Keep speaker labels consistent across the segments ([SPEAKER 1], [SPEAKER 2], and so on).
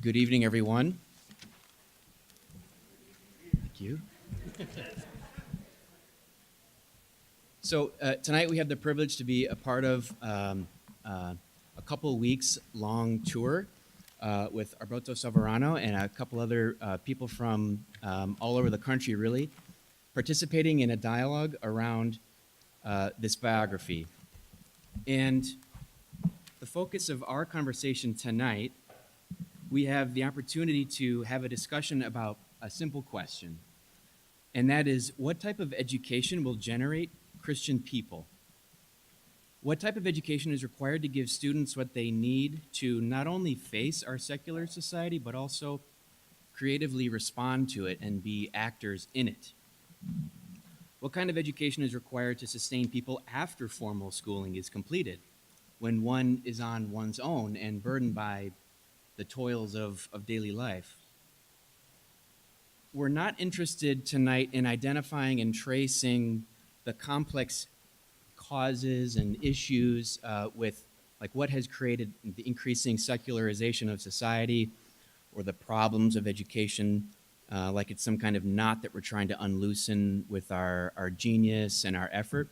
[SPEAKER 1] Good evening, everyone. Thank you. So tonight we have the privilege to be a part of a couple weeks long tour with Alberto Savarano and a couple other people from all over the country, really, participating in a dialogue around this biography. And the focus of our conversation tonight, we have the opportunity to have a discussion about a simple question, and that is, what type of education will generate Christian people? What type of education is required to give students what they need to not only face our secular society, but also creatively respond to it and be actors in it? What kind of education is required to sustain people after formal schooling is completed, when one is on one's own and burdened by the toils of daily life? We're not interested tonight in identifying and tracing the complex causes and issues with like what has created the increasing secularization of society or the problems of education, like it's some kind of knot that we're trying to unloosen with our genius and our effort.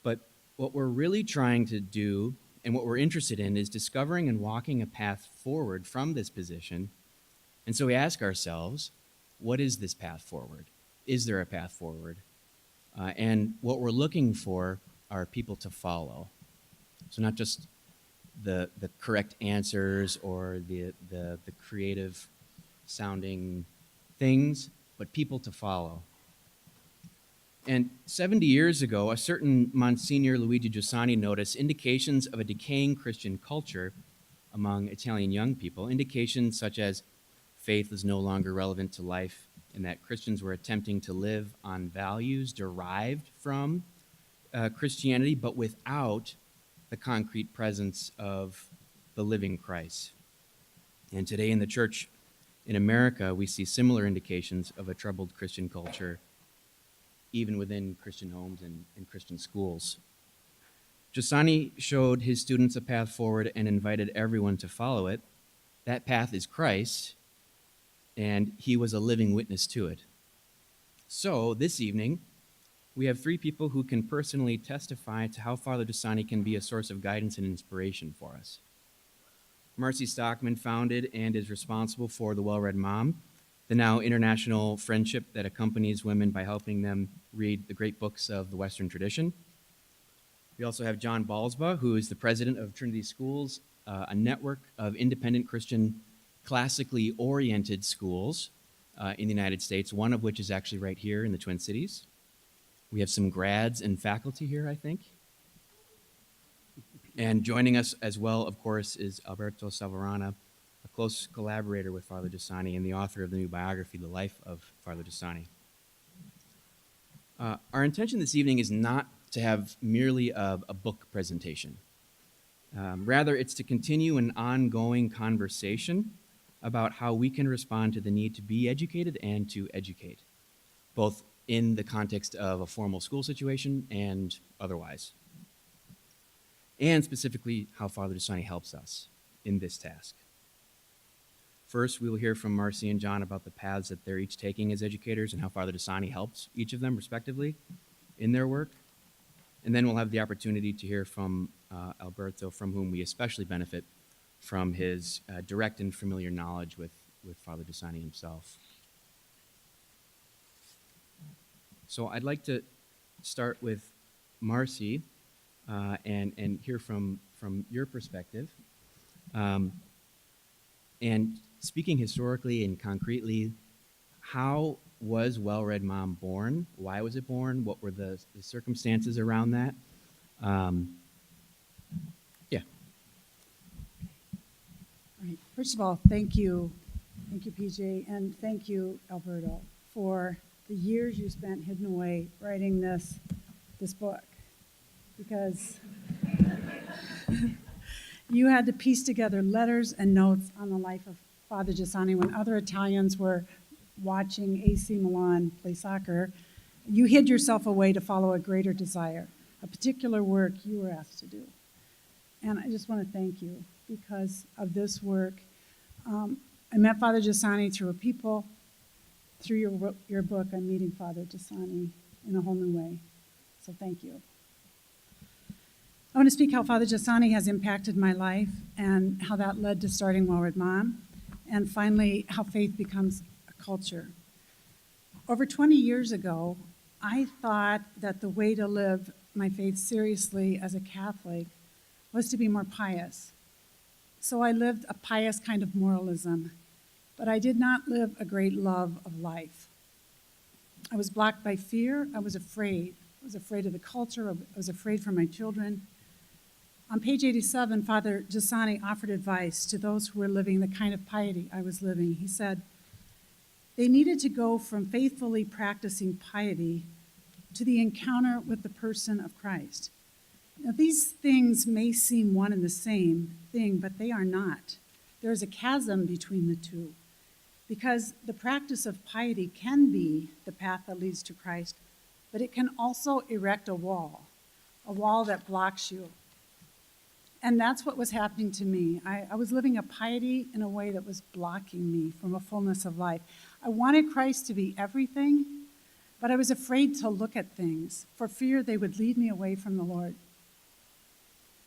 [SPEAKER 1] But what we're really trying to do and what we're interested in is discovering and walking a path forward from this position. And so we ask ourselves, what is this path forward? Is there a path forward? And what we're looking for are people to follow. So not just the correct answers or the creative sounding things, but people to follow. And 70 years ago, a certain Monsignor Luigi Giussani noticed indications of a decaying Christian culture among Italian young people, indications such as faith is no longer relevant to life and that Christians were attempting to live on values derived from Christianity, but without the concrete presence of the living Christ. And today in the church in America, we see similar indications of a troubled Christian culture, even within Christian homes and Christian schools. Giussani showed his students a path forward and invited everyone to follow it. That path is Christ, and he was a living witness to it. So this evening, we have three people who can personally testify to how Father Dasani can be a source of guidance and inspiration for us. Marcy Stockman founded and is responsible for The Well-Read Mom, the now international friendship that accompanies women by helping them read the great books of the Western tradition. We also have John Balsba, who is the president of Trinity Schools, a network of independent Christian, classically oriented schools in the United States, one of which is actually right here in the Twin Cities. We have some grads and faculty here, I think. And joining us as well, of course, is Alberto Savarano, a close collaborator with Father Giussani and the author of the new biography, The Life of Father Giussani. Our intention this evening is not to have merely a book presentation. Rather, it's to continue an ongoing conversation about how we can respond to the need to be educated and to educate, both in the context of a formal school situation and otherwise, and specifically how Father Giussani helps us in this task. First, we will hear from Marcy and John about the paths that they're each taking as educators and how Father Dasani helps each of them, respectively, in their work. And then we'll have the opportunity to hear from Alberto, from whom we especially benefit from his direct and familiar knowledge with Father Dasani himself. So I'd like to start with Marcy and hear from your perspective. And speaking historically and concretely, how was Well-Read Mom born? Why was it born? What were the circumstances around that? Yeah.
[SPEAKER 2] All right. First of all, thank you, PJ, and thank you, Alberto, for the years you spent hidden away writing this book, because you had to piece together letters and notes on the life of Father Giussani when other Italians were watching AC Milan play soccer. You hid yourself away to follow a greater desire, a particular work you were asked to do. And I just want to thank you because of this work. I met Father Giussani through your book, I'm meeting Father Giussani in a whole new way. So thank you. I want to speak how Father Giussani has impacted my life and how that led to starting Wellward Mom, and finally, how faith becomes a culture. Over 20 years ago, I thought that the way to live my faith seriously as a Catholic was to be more pious. So I lived a pious kind of moralism, but I did not live a great love of life. I was blocked by fear. I was afraid. I was afraid of the culture. I was afraid for my children. On page 87, Father Giussani offered advice to those who were living the kind of piety I was living. He said, they needed to go from faithfully practicing piety to the encounter with the person of Christ. Now, these things may seem one and the same thing, but they are not. There is a chasm between the two, because the practice of piety can be the path that leads to Christ, but it can also erect a wall that blocks you. And that's what was happening to me. I was living a piety in a way that was blocking me from a fullness of life. I wanted Christ to be everything, but I was afraid to look at things for fear they would lead me away from the Lord.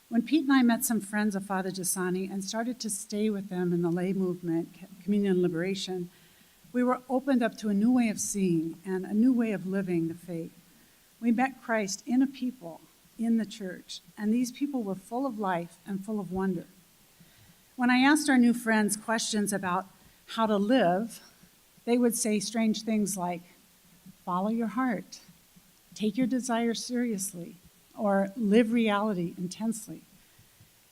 [SPEAKER 2] When Pete and I met some friends of Father Giussani and started to stay with them in the lay movement, Communion and Liberation, we were opened up to a new way of seeing and a new way of living the faith. We met Christ in a people, in the church, and these people were full of life and full of wonder. When I asked our new friends questions about how to live, they would say strange things like, follow your heart, take your desires seriously, or live reality intensely.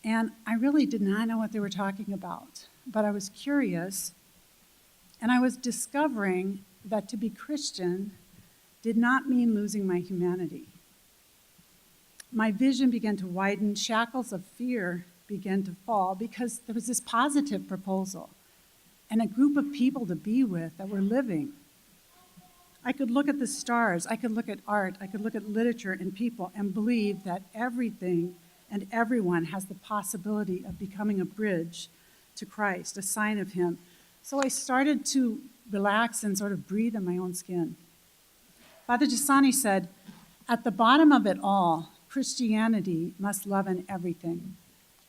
[SPEAKER 2] And I really did not know what they were talking about, but I was curious, and I was discovering that to be Christian did not mean losing my humanity. My vision began to widen, shackles of fear began to fall, because there was this positive proposal and a group of people to be with that were living. I could look at the stars, I could look at art, I could look at literature and people and believe that everything and everyone has the possibility of becoming a bridge to Christ, a sign of Him. So I started to relax and sort of breathe in my own skin. Father Giussani said, at the bottom of it all, Christianity must love in everything.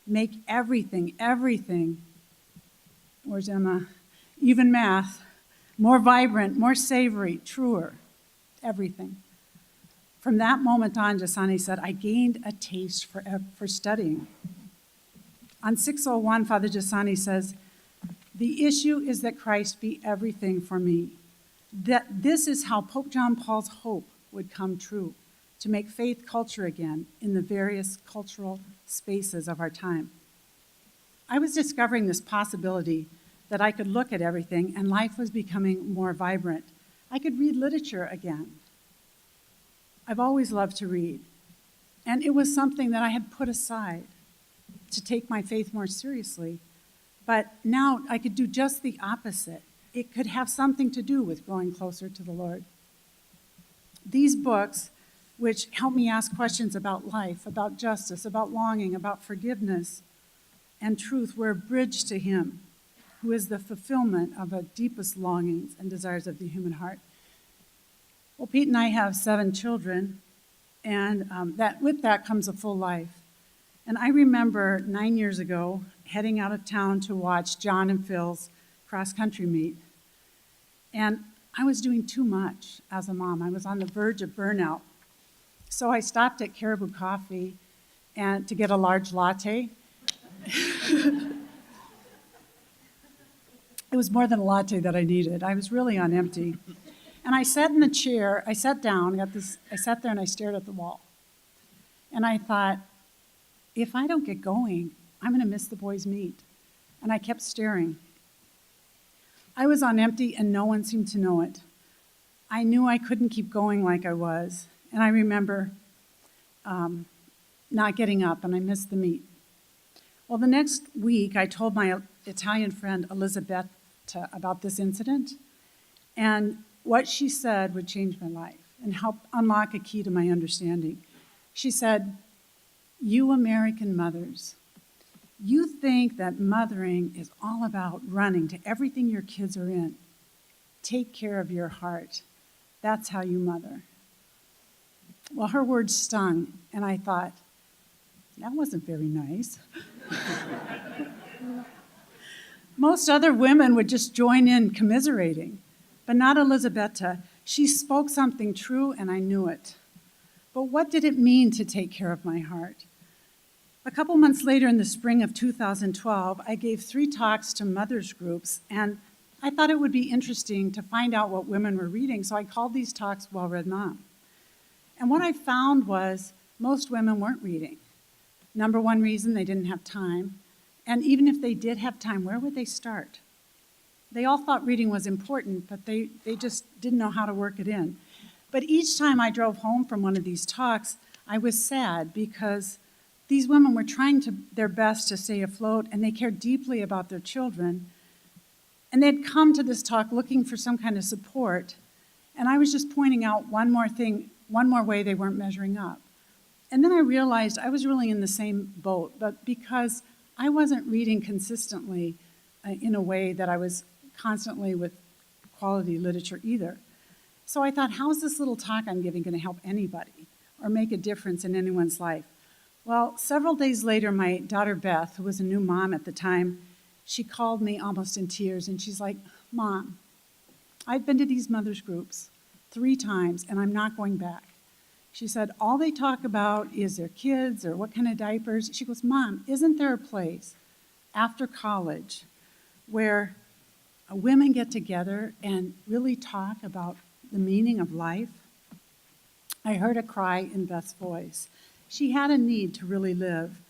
[SPEAKER 2] Make everything, where's Emma? Even math, more vibrant, more savory, truer, everything. From that moment on, Dasani said, I gained a taste for studying. On 601, Father Giussani says, the issue is that Christ be everything for me. That this is how Pope John Paul's hope would come true, to make faith culture again in the various cultural spaces of our time. I was discovering this possibility that I could look at everything and life was becoming more vibrant. I could read literature again. I've always loved to read, and it was something that I had put aside to take my faith more seriously. But now I could do just the opposite. It could have something to do with growing closer to the Lord. These books, which help me ask questions about life, about justice, about longing, about forgiveness and truth, were a bridge to Him, who is the fulfillment of the deepest longings and desires of the human heart. Well, Pete and I have 7 children, and with that comes a full life. And I remember 9 years ago heading out of town to watch John and Phil's cross-country meet. And I was doing too much as a mom. I was on the verge of burnout. So I stopped at Caribou Coffee to get a large latte. It was more than a latte that I needed. I was really on empty. And I sat in the chair, I sat down, I sat there and I stared at the wall. And I thought, if I don't get going, I'm going to miss the boys' meet. And I kept staring. I was on empty and no one seemed to know it. I knew I couldn't keep going like I was. And I remember not getting up, and I missed the meet. Well, the next week, I told my Italian friend Elizabeth about this incident, and what she said would change my life and help unlock a key to my understanding. She said, you American mothers, You think that mothering is all about running to everything your kids are in. Take care of your heart. That's how you mother. Well, her words stung, and I thought, that wasn't very nice. Most other women would just join in commiserating, but not Elisabetta. She spoke something true, and I knew it. But what did it mean to take care of my heart? A couple months later, in the spring of 2012, I gave 3 talks to mothers groups, and I thought it would be interesting to find out what women were reading, so I called these talks Well-Read Mom. And what I found was most women weren't reading. Number one reason, they didn't have time. And even if they did have time, where would they start? They all thought reading was important, but they just didn't know how to work it in. But each time I drove home from one of these talks, I was sad because these women were trying their best to stay afloat, and they cared deeply about their children. And they'd come to this talk looking for some kind of support, and I was just pointing out one more thing, one more way they weren't measuring up. And then I realized I was really in the same boat, but because I wasn't reading consistently in a way that I was constantly with quality literature either. So I thought, how is this little talk I'm giving going to help anybody or make a difference in anyone's life? Well, several days later, my daughter Beth, who was a new mom at the time, she called me almost in tears, and she's like, Mom, I've been to these mothers groups 3 times, and I'm not going back. She said, all they talk about is their kids or what kind of diapers. She goes, Mom, isn't there a place after college where women get together and really talk about the meaning of life? I heard a cry in Beth's voice. She had a need to really live,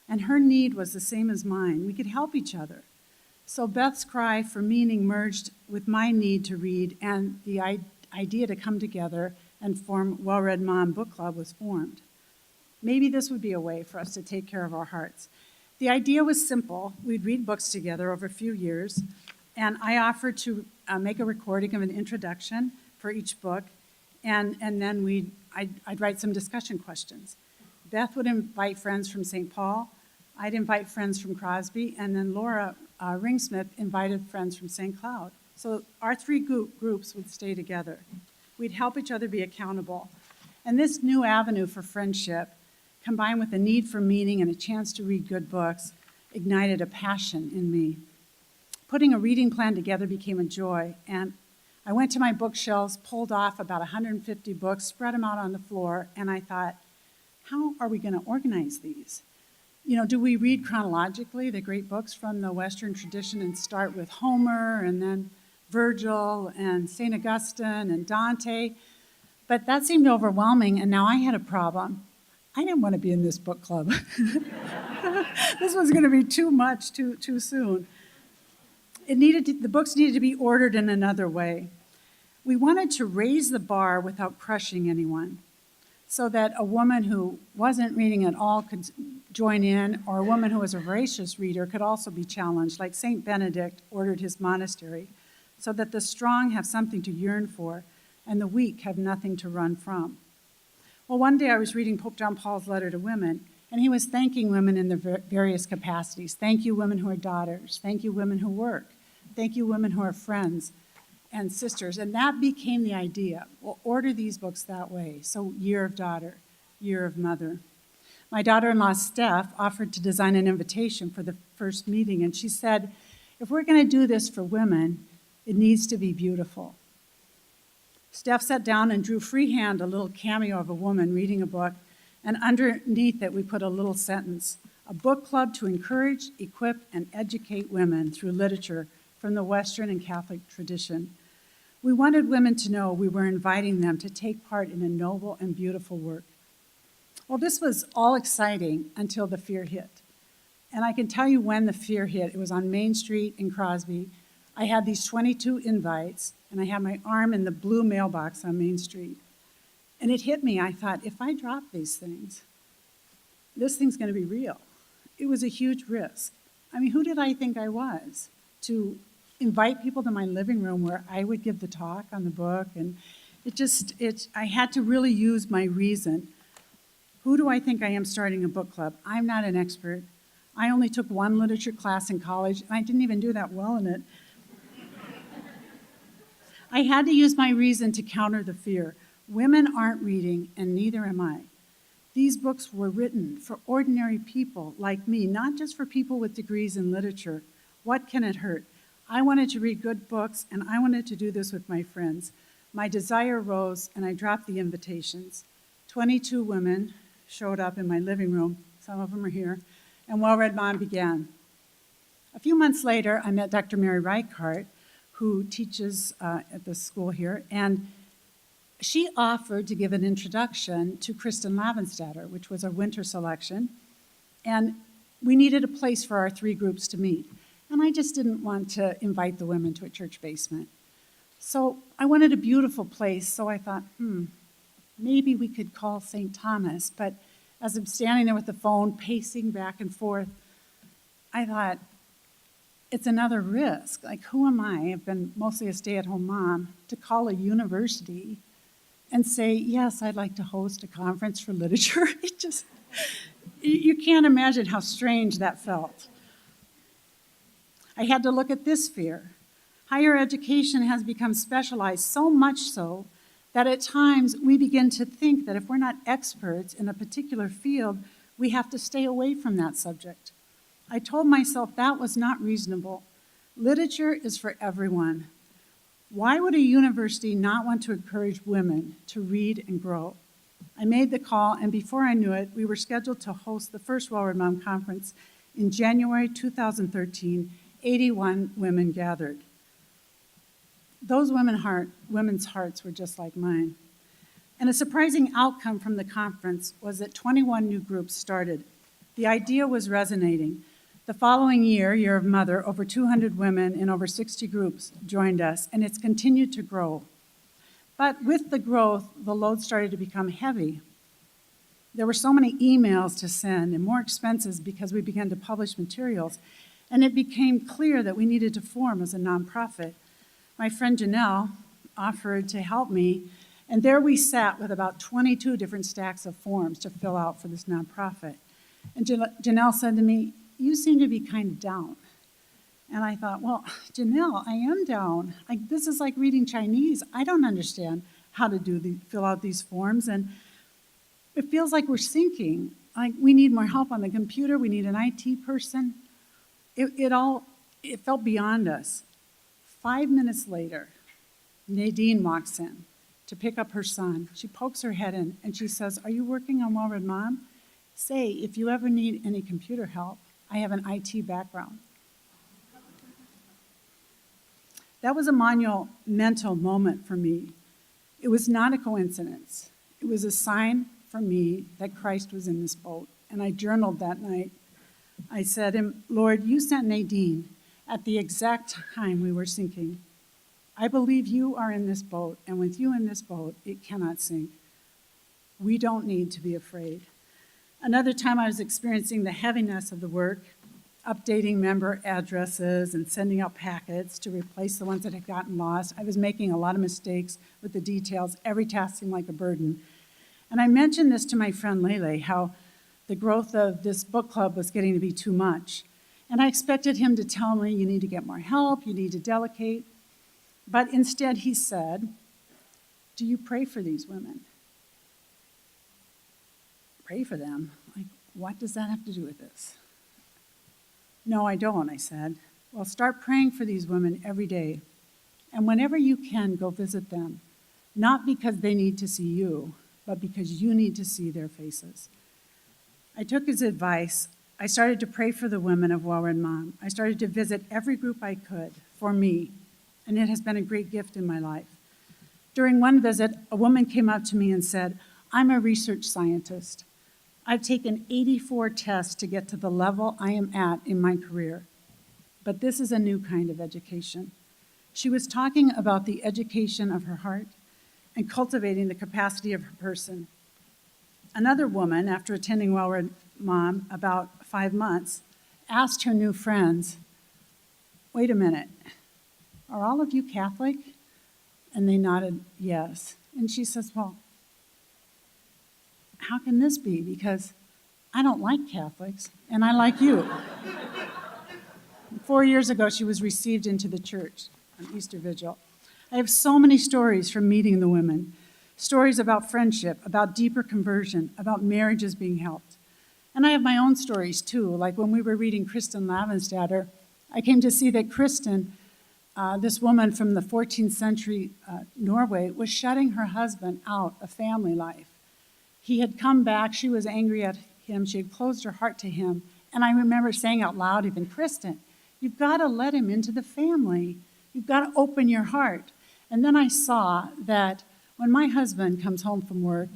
[SPEAKER 2] and her need was the same as mine. We could help each other. So Beth's cry for meaning merged with my need to read, and the idea to come together and form Well-Read Mom Book Club was formed. Maybe this would be a way for us to take care of our hearts. The idea was simple. We'd read books together over a few years, and I offered to make a recording of an introduction for each book, and then I'd write some discussion questions. Beth would invite friends from St. Paul, I'd invite friends from Crosby, and then Laura Ringsmith invited friends from St. Cloud. So our 3 groups would stay together. We'd help each other be accountable. And this new avenue for friendship, combined with a need for meaning and a chance to read good books, ignited a passion in me. Putting a reading plan together became a joy, and I went to my bookshelves, pulled off about 150 books, spread them out on the floor, and I thought, how are we going to organize these? You know, do we read chronologically the great books from the Western tradition and start with Homer and then Virgil and St. Augustine and Dante? But that seemed overwhelming, and now I had a problem. I didn't want to be in this book club. This was going to be too much too soon. The books needed to be ordered in another way. We wanted to raise the bar without crushing anyone, so that a woman who wasn't reading at all could join in, or a woman who was a voracious reader could also be challenged, like St. Benedict ordered his monastery, so that the strong have something to yearn for and the weak have nothing to run from. Well, one day I was reading Pope John Paul's letter to women, and he was thanking women in their various capacities. Thank you, women who are daughters. Thank you, women who work. Thank you, women who are friends and sisters. And that became the idea. We'll order these books that way. So Year of Daughter, Year of Mother. My daughter-in-law, Steph, offered to design an invitation for the first meeting, and she said, if we're going to do this for women, it needs to be beautiful. Steph sat down and drew freehand a little cameo of a woman reading a book, and underneath it we put a little sentence, a book club to encourage, equip, and educate women through literature from the Western and Catholic tradition. We wanted women to know we were inviting them to take part in a noble and beautiful work. Well, this was all exciting until the fear hit. And I can tell you when the fear hit. It was on Main Street in Crosby. I had these 22 invites, and I had my arm in the blue mailbox on Main Street. And it hit me. I thought, if I drop these things, this thing's going to be real. It was a huge risk. I mean, who did I think I was to invite people to my living room where I would give the talk on the book? And I had to really use my reason. Who do I think I am starting a book club? I'm not an expert. I only took one literature class in college, and I didn't even do that well in it. I had to use my reason to counter the fear. Women aren't reading, and neither am I. These books were written for ordinary people like me, not just for people with degrees in literature. What can it hurt? I wanted to read good books, and I wanted to do this with my friends. My desire rose, and I dropped the invitations. 22 women showed up in my living room. Some of them are here. And Well-Read Mom began. A few months later, I met Dr. Mary Reichart, who teaches at the school here, and she offered to give an introduction to Kristen Lavenstatter, which was our winter selection, and we needed a place for our 3 groups to meet. And I just didn't want to invite the women to a church basement. So I wanted a beautiful place, so I thought, maybe we could call St. Thomas. But as I'm standing there with the phone, pacing back and forth, I thought, it's another risk. Like, who am I? I've been mostly a stay-at-home mom, to call a university and say, yes, I'd like to host a conference for literature. It just, you can't imagine how strange that felt. I had to look at this fear. Higher education has become specialized, so much so that at times we begin to think that if we're not experts in a particular field, we have to stay away from that subject. I told myself that was not reasonable. Literature is for everyone. Why would a university not want to encourage women to read and grow? I made the call, and before I knew it, we were scheduled to host the first Well-Read Mom conference in January 2013. 81 women gathered. Those women's hearts were just like mine. And a surprising outcome from the conference was that 21 new groups started. The idea was resonating. The following year, Year of Mother, over 200 women in over 60 groups joined us, and it's continued to grow. But with the growth, the load started to become heavy. There were so many emails to send and more expenses because we began to publish materials, and it became clear that we needed to form as a nonprofit. My friend Janelle offered to help me, and there we sat with about 22 different stacks of forms to fill out for this nonprofit. And Janelle said to me, you seem to be kind of down. And I thought, well, Janelle, I am down. This is like reading Chinese. I don't understand how to fill out these forms, and it feels like we're sinking. Like we need more help on the computer. We need an IT person. It felt beyond us. 5 minutes later, Nadine walks in to pick up her son. She pokes her head in, and she says, are you working on Well-Read Mom? Say, if you ever need any computer help, I have an IT background. That was a monumental moment for me. It was not a coincidence. It was a sign for me that Christ was in this boat. And I journaled that night. I said, Lord, you sent Nadine at the exact time we were sinking. I believe you are in this boat, and with you in this boat, it cannot sink. We don't need to be afraid. Another time I was experiencing the heaviness of the work, updating member addresses and sending out packets to replace the ones that had gotten lost. I was making a lot of mistakes with the details. Every task seemed like a burden. And I mentioned this to my friend Lele, how the growth of this book club was getting to be too much. And I expected him to tell me, you need to get more help, you need to delegate. But instead he said, do you pray for these women? Pray for them? Like, what does that have to do with this? No, I don't, I said. Well, start praying for these women every day. And whenever you can, go visit them. Not because they need to see you, but because you need to see their faces. I took his advice. I started to pray for the women of Well-Read Mom. I started to visit every group I could for me, and it has been a great gift in my life. During one visit, a woman came up to me and said, I'm a research scientist. I've taken 84 tests to get to the level I am at in my career, but this is a new kind of education. She was talking about the education of her heart and cultivating the capacity of her person. Another woman, after attending Well-Read Mom about 5 months, asked her new friends, wait a minute, are all of you Catholic? And they nodded yes. And she says, well, how can this be? Because I don't like Catholics, and I like you. 4 years ago, she was received into the church on Easter Vigil. I have so many stories from meeting the women, stories about friendship, about deeper conversion, about marriages being helped. And I have my own stories too, like when we were reading Kristen Lavenstatter, I came to see that Kristen, this woman from the 14th century Norway, was shutting her husband out of family life. He had come back, she was angry at him, she had closed her heart to him, and I remember saying out loud even, Kristen, you've got to let him into the family. You've got to open your heart. And then I saw that when my husband comes home from work,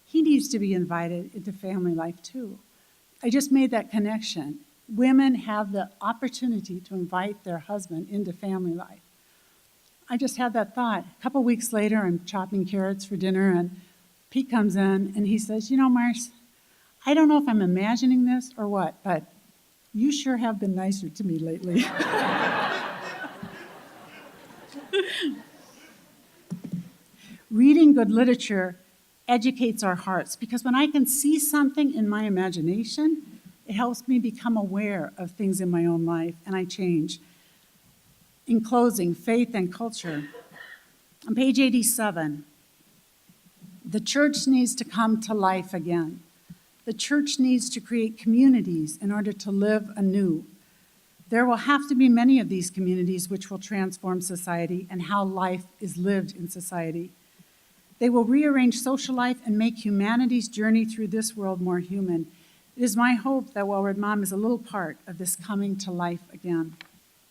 [SPEAKER 2] he needs to be invited into family life too. I just made that connection. Women have the opportunity to invite their husband into family life. I just had that thought. A couple weeks later, I'm chopping carrots for dinner, and Pete comes in, and he says, Marce, I don't know if I'm imagining this or what, but you sure have been nicer to me lately. Reading good literature educates our hearts, because when I can see something in my imagination, it helps me become aware of things in my own life, and I change. In closing, faith and culture. On page 87, the church needs to come to life again. The church needs to create communities in order to live anew. There will have to be many of these communities which will transform society and how life is lived in society. They will rearrange social life and make humanity's journey through this world more human. It is my hope that Wellward Mom is a little part of this coming to life again.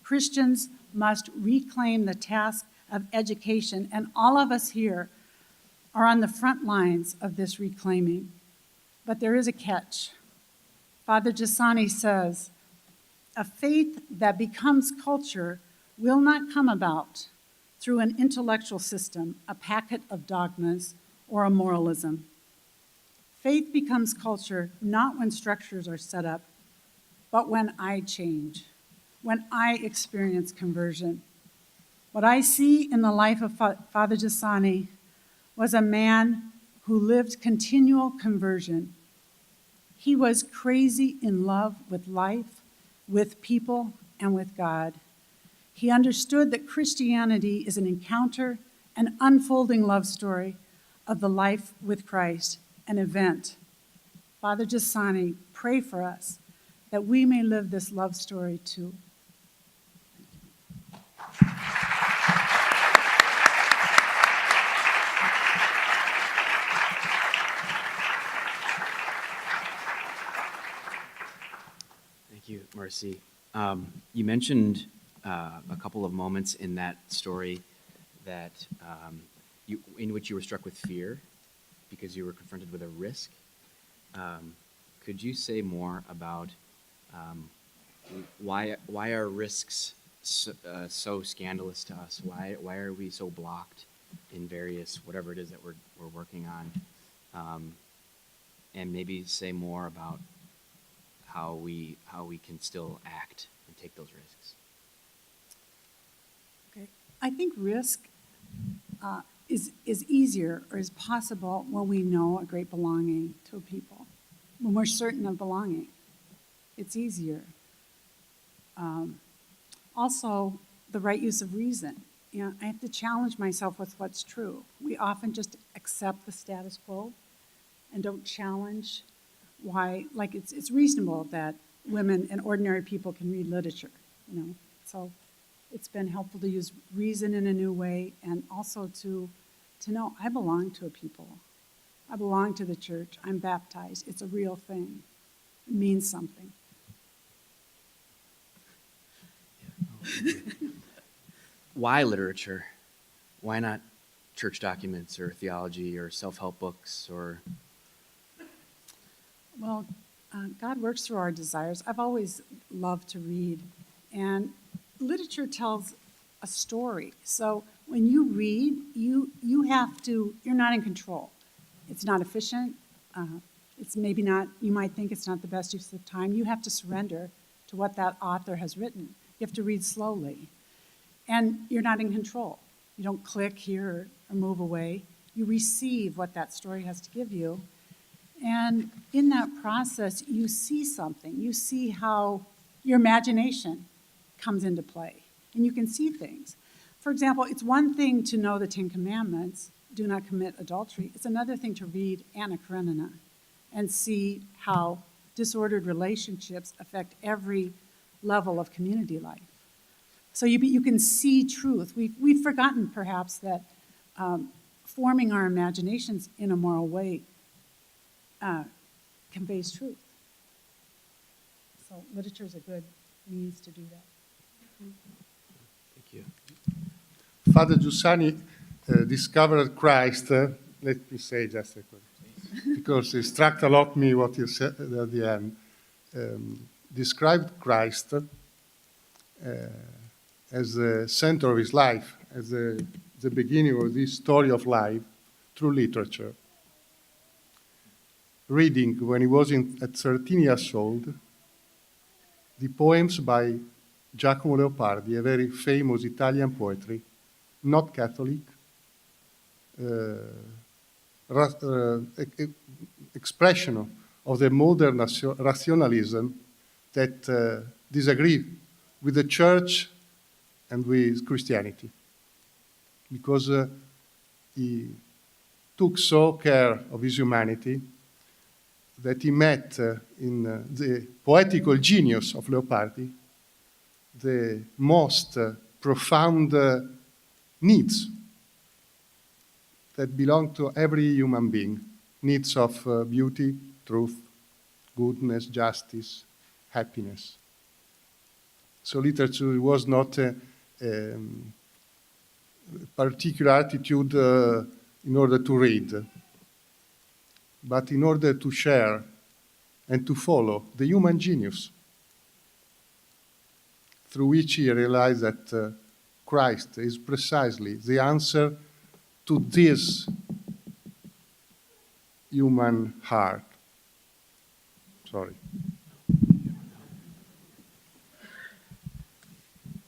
[SPEAKER 2] Christians must reclaim the task of education, and all of us here are on the front lines of this reclaiming. But there is a catch. Father Giussani says, a faith that becomes culture will not come about through an intellectual system, a packet of dogmas, or a moralism. Faith becomes culture not when structures are set up, but when I change, when I experience conversion. What I see in the life of Father Giussani was a man who lived continual conversion. He was crazy in love with life, with people, and with God. He understood that Christianity is an encounter, an unfolding love story of the life with Christ, an event. Father Giussani, pray for us that we may live this love story too.
[SPEAKER 1] Thank you, Marcy. You mentioned a couple of moments in that story that in which you were struck with fear because you were confronted with a risk. Could you say more about why are risks so scandalous to us? Why are we so blocked in various whatever it is that we're working on? And maybe say more about how we can still act and take those risks.
[SPEAKER 2] Okay. I think risk is easier or is possible when we know a great belonging to a people, when we're certain of belonging. It's easier. Also, the right use of reason. I have to challenge myself with what's true. We often just accept the status quo and don't challenge why, like it's reasonable that women and ordinary people can read literature, So it's been helpful to use reason in a new way, and also to know I belong to a people. I belong to the church. I'm baptized. It's a real thing. It means something.
[SPEAKER 1] Why literature? Why not church documents or theology or self-help books or...
[SPEAKER 2] Well, God works through our desires. I've always loved to read, and literature tells a story. So when you read, you're not in control. It's not efficient. It's maybe not, you might think it's not the best use of time. You have to surrender to what that author has written. You have to read slowly. And you're not in control. You don't click here or move away. You receive what that story has to give you. And in that process, you see something. You see how your imagination comes into play, and you can see things. For example, it's one thing to know the Ten Commandments, do not commit adultery. It's another thing to read Anna Karenina and see how disordered relationships affect every level of community life. So you can see truth. We've forgotten, perhaps, that forming our imaginations in a moral way conveys truth. So literature is a good means to do that.
[SPEAKER 1] Thank you.
[SPEAKER 3] Father Giussani discovered Christ, let me say just a quick, because it struck a lot me what you said at the end. Described Christ as the center of his life, as the beginning of this story of life through literature. Reading, when he was at 13 years old, the poems by Giacomo Leopardi, a very famous Italian poetry, not Catholic, expression of the modern rationalism that disagree with the church and with Christianity, because he took so care of his humanity that he met in the poetical genius of Leopardi the most profound needs that belong to every human being, needs of beauty, truth, goodness, justice, happiness. So literature was not a particular attitude in order to read, but in order to share and to follow the human genius, through which he realized that Christ is precisely the answer to this human heart. Sorry.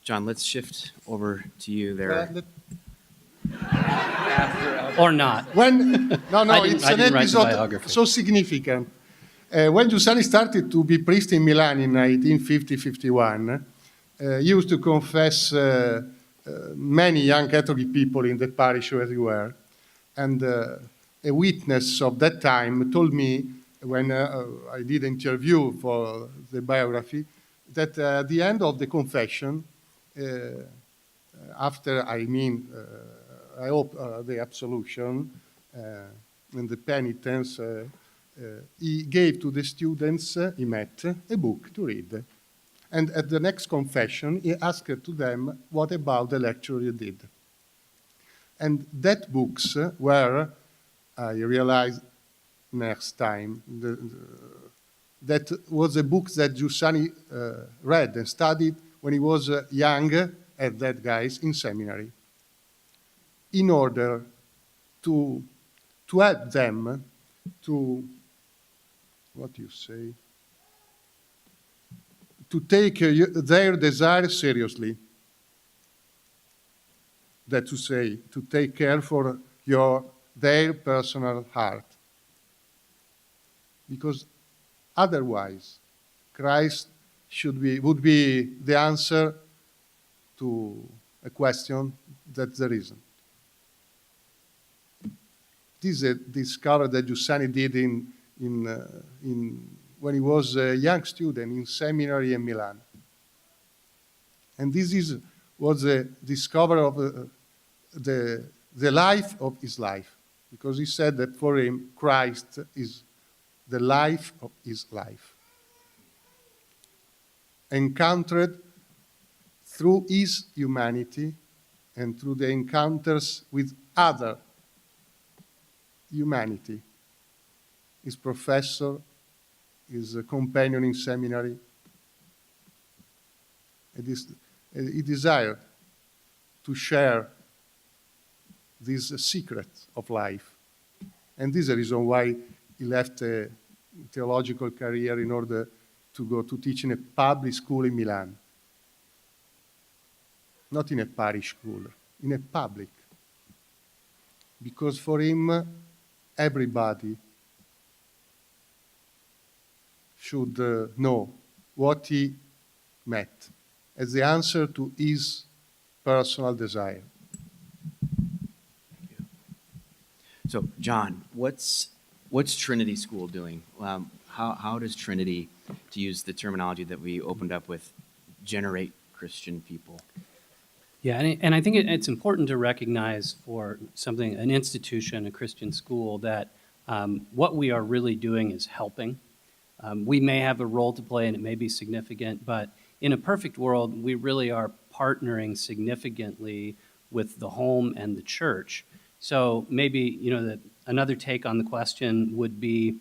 [SPEAKER 1] John, let's shift over to you there.
[SPEAKER 4] Or not.
[SPEAKER 3] When, no,
[SPEAKER 4] I didn't
[SPEAKER 3] it's an
[SPEAKER 4] write the
[SPEAKER 3] episode
[SPEAKER 4] biography.
[SPEAKER 3] so significant. When Giussani started to be priest in Milan in 1950-51, he used to confess many young Catholic people in the parish where he were. And a witness of that time told me, when I did an interview for the biography, that at the end of the confession, after, I hope the absolution and the penitence, he gave to the students he met a book to read. And at the next confession, he asked to them, what about the lecture you did? And that books were, I realized next time, that was a book that Giussani read and studied when he was young, at that guys, in seminary, in order to help them to, what you say, to take their desire seriously. That to say, to take care for their personal heart. Because otherwise, Christ would be the answer to a question that there isn't. This is a discovery that Giussani did when he was a young student in seminary in Milan. And this was a discovery of the life of his life, because he said that for him, Christ is the life of his life. Encountered through his humanity and through the encounters with other humanity, his professor, his companion in seminary. He desired to share this secret of life. And this is the reason why he left a theological career in order to go to teach in a public school in Milan. Not in a parish school, in a public. Because for him, everybody should know what he met as the answer to his personal desire.
[SPEAKER 1] So, John, what's Trinity School doing? How does Trinity, to use the terminology that we opened up with, generate Christian people?
[SPEAKER 4] Yeah, and I think it's important to recognize for something, an institution, a Christian school, that what we are really doing is helping. We may have a role to play and it may be significant, but in a perfect world, we really are partnering significantly with the home and the church. So maybe, another take on the question would be,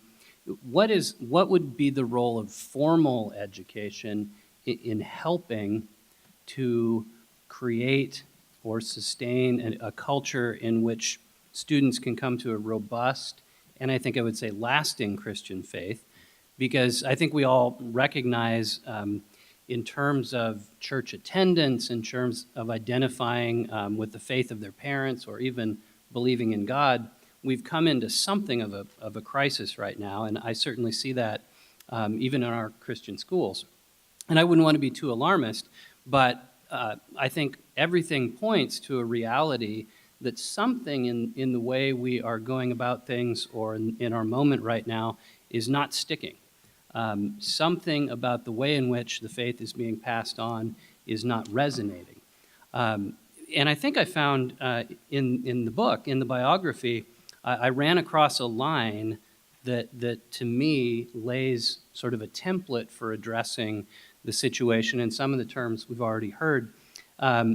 [SPEAKER 4] what would be the role of formal education in helping to create or sustain a culture in which students can come to a robust, and I think I would say lasting Christian faith? Because I think we all recognize in terms of church attendance, in terms of identifying with the faith of their parents or even believing in God, we've come into something of a crisis right now, and I certainly see that even in our Christian schools. And I wouldn't want to be too alarmist, but I think everything points to a reality that something in the way we are going about things or in our moment right now is not sticking. Something about the way in which the faith is being passed on is not resonating. And I think I found in the book, in the biography, I ran across a line that to me lays sort of a template for addressing the situation in some of the terms we've already heard.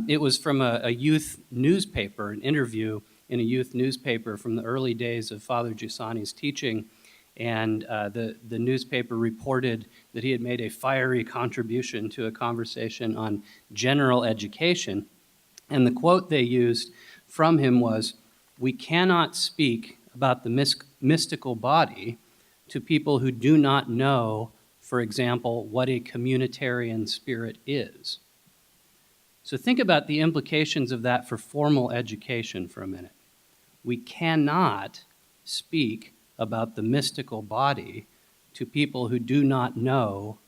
[SPEAKER 4] It was from a youth newspaper, an interview in a youth newspaper from the early days of Father Giussani's teaching. And the newspaper reported that he had made a fiery contribution to a conversation on general education. And the quote they used from him was, "We cannot speak about the mystical body to people who do not know, for example, what a communitarian spirit is." So think about the implications of that for formal education for a minute. We cannot speak about the mystical body to people who do not know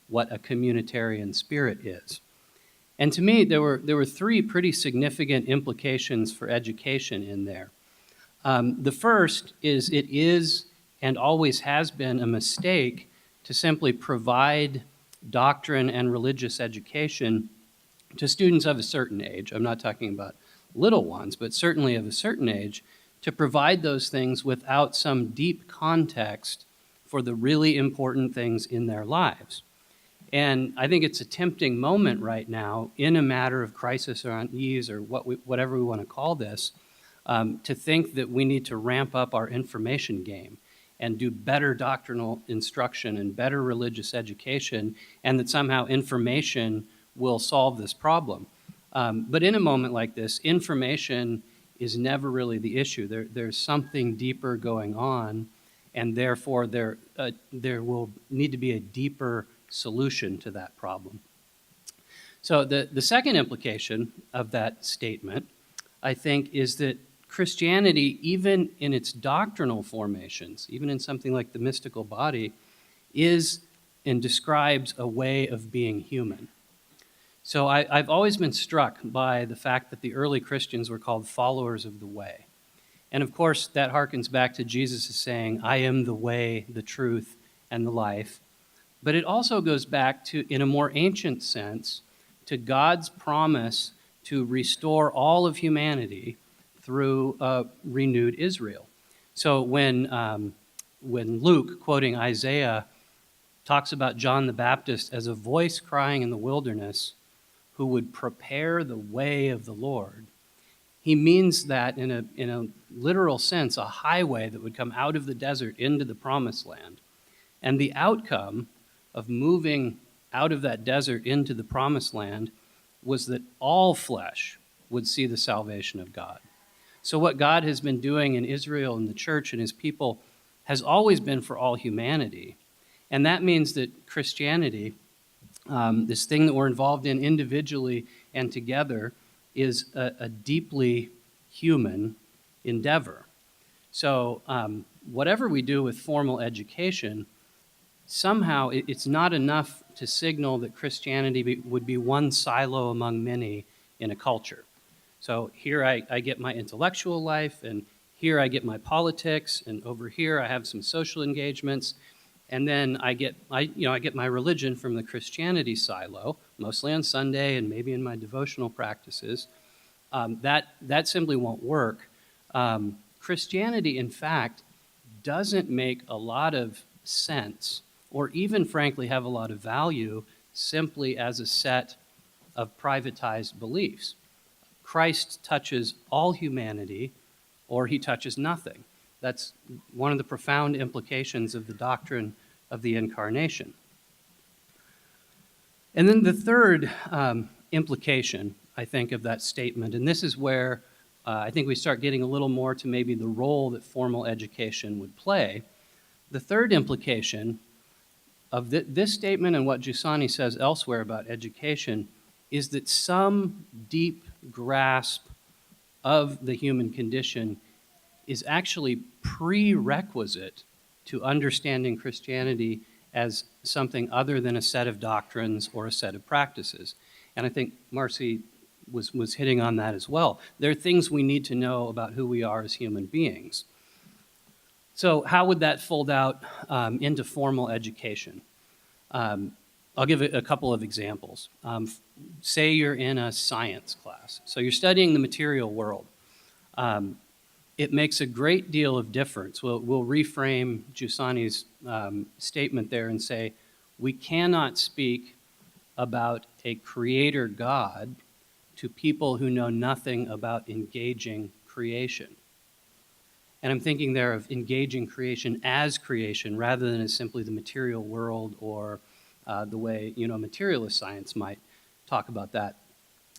[SPEAKER 4] what a communitarian spirit is. And to me, there were three pretty significant implications for education in there. The first is it is and always has been a mistake to simply provide doctrine and religious education to students of a certain age. I'm not talking about little ones, but certainly of a certain age, to provide those things without some deep context for the really important things in their lives. And I think it's a tempting moment right now, in a matter of crisis or unease or whatever we want to call this, to think that we need to ramp up our information game and do better doctrinal instruction and better religious education, and that somehow information will solve this problem. But in a moment like this, information is never really the issue. There's something deeper going on, and therefore there will need to be a deeper solution to that problem. So the second implication of that statement, I think, is that Christianity, even in its doctrinal formations, even in something like the mystical body, is and describes a way of being human. So I've always been struck by the fact that the early Christians were called followers of the way. And of course, that harkens back to Jesus' saying, "I am the way, the truth, and the life." But it also goes back to, in a more ancient sense, to God's promise to restore all of humanity through a renewed Israel. So when Luke, quoting Isaiah, talks about John the Baptist as a voice crying in the wilderness who would prepare the way of the Lord, he means that in a literal sense, a highway that would come out of the desert into the promised land. And the outcome of moving out of that desert into the promised land was that all flesh would see the salvation of God. So what God has been doing in Israel and the church and his people has always been for all humanity. And that means that Christianity, this thing that we're involved in individually and together, is a deeply human endeavor. So whatever we do with formal education, somehow it's not enough to signal that Christianity would be one silo among many in a culture. So here I get my intellectual life, and here I get my politics, and over here I have some social engagements, and then I get my religion from the Christianity silo, mostly on Sunday and maybe in my devotional practices. That simply won't work. Christianity, in fact, doesn't make a lot of sense, or even frankly have a lot of value, simply as a set of privatized beliefs. Christ touches all humanity, or he touches nothing. That's one of the profound implications of the doctrine of the incarnation. And then the third implication, I think, of that statement, and this is where I think we start getting a little more to maybe the role that formal education would play. The third implication of this statement and what Giussani says elsewhere about education is that some deep grasp of the human condition is actually prerequisite to understanding Christianity as something other than a set of doctrines or a set of practices. And I think Marcy was hitting on that as well. There are things we need to know about who we are as human beings. So how would that fold out into formal education? I'll give a couple of examples. Say you're in a science class. So you're studying the material world. It makes a great deal of difference. We'll reframe Giussani's statement there and say, we cannot speak about a creator God to people who know nothing about engaging creation. And I'm thinking there of engaging creation as creation rather than as simply the material world or the way materialist science might talk about that.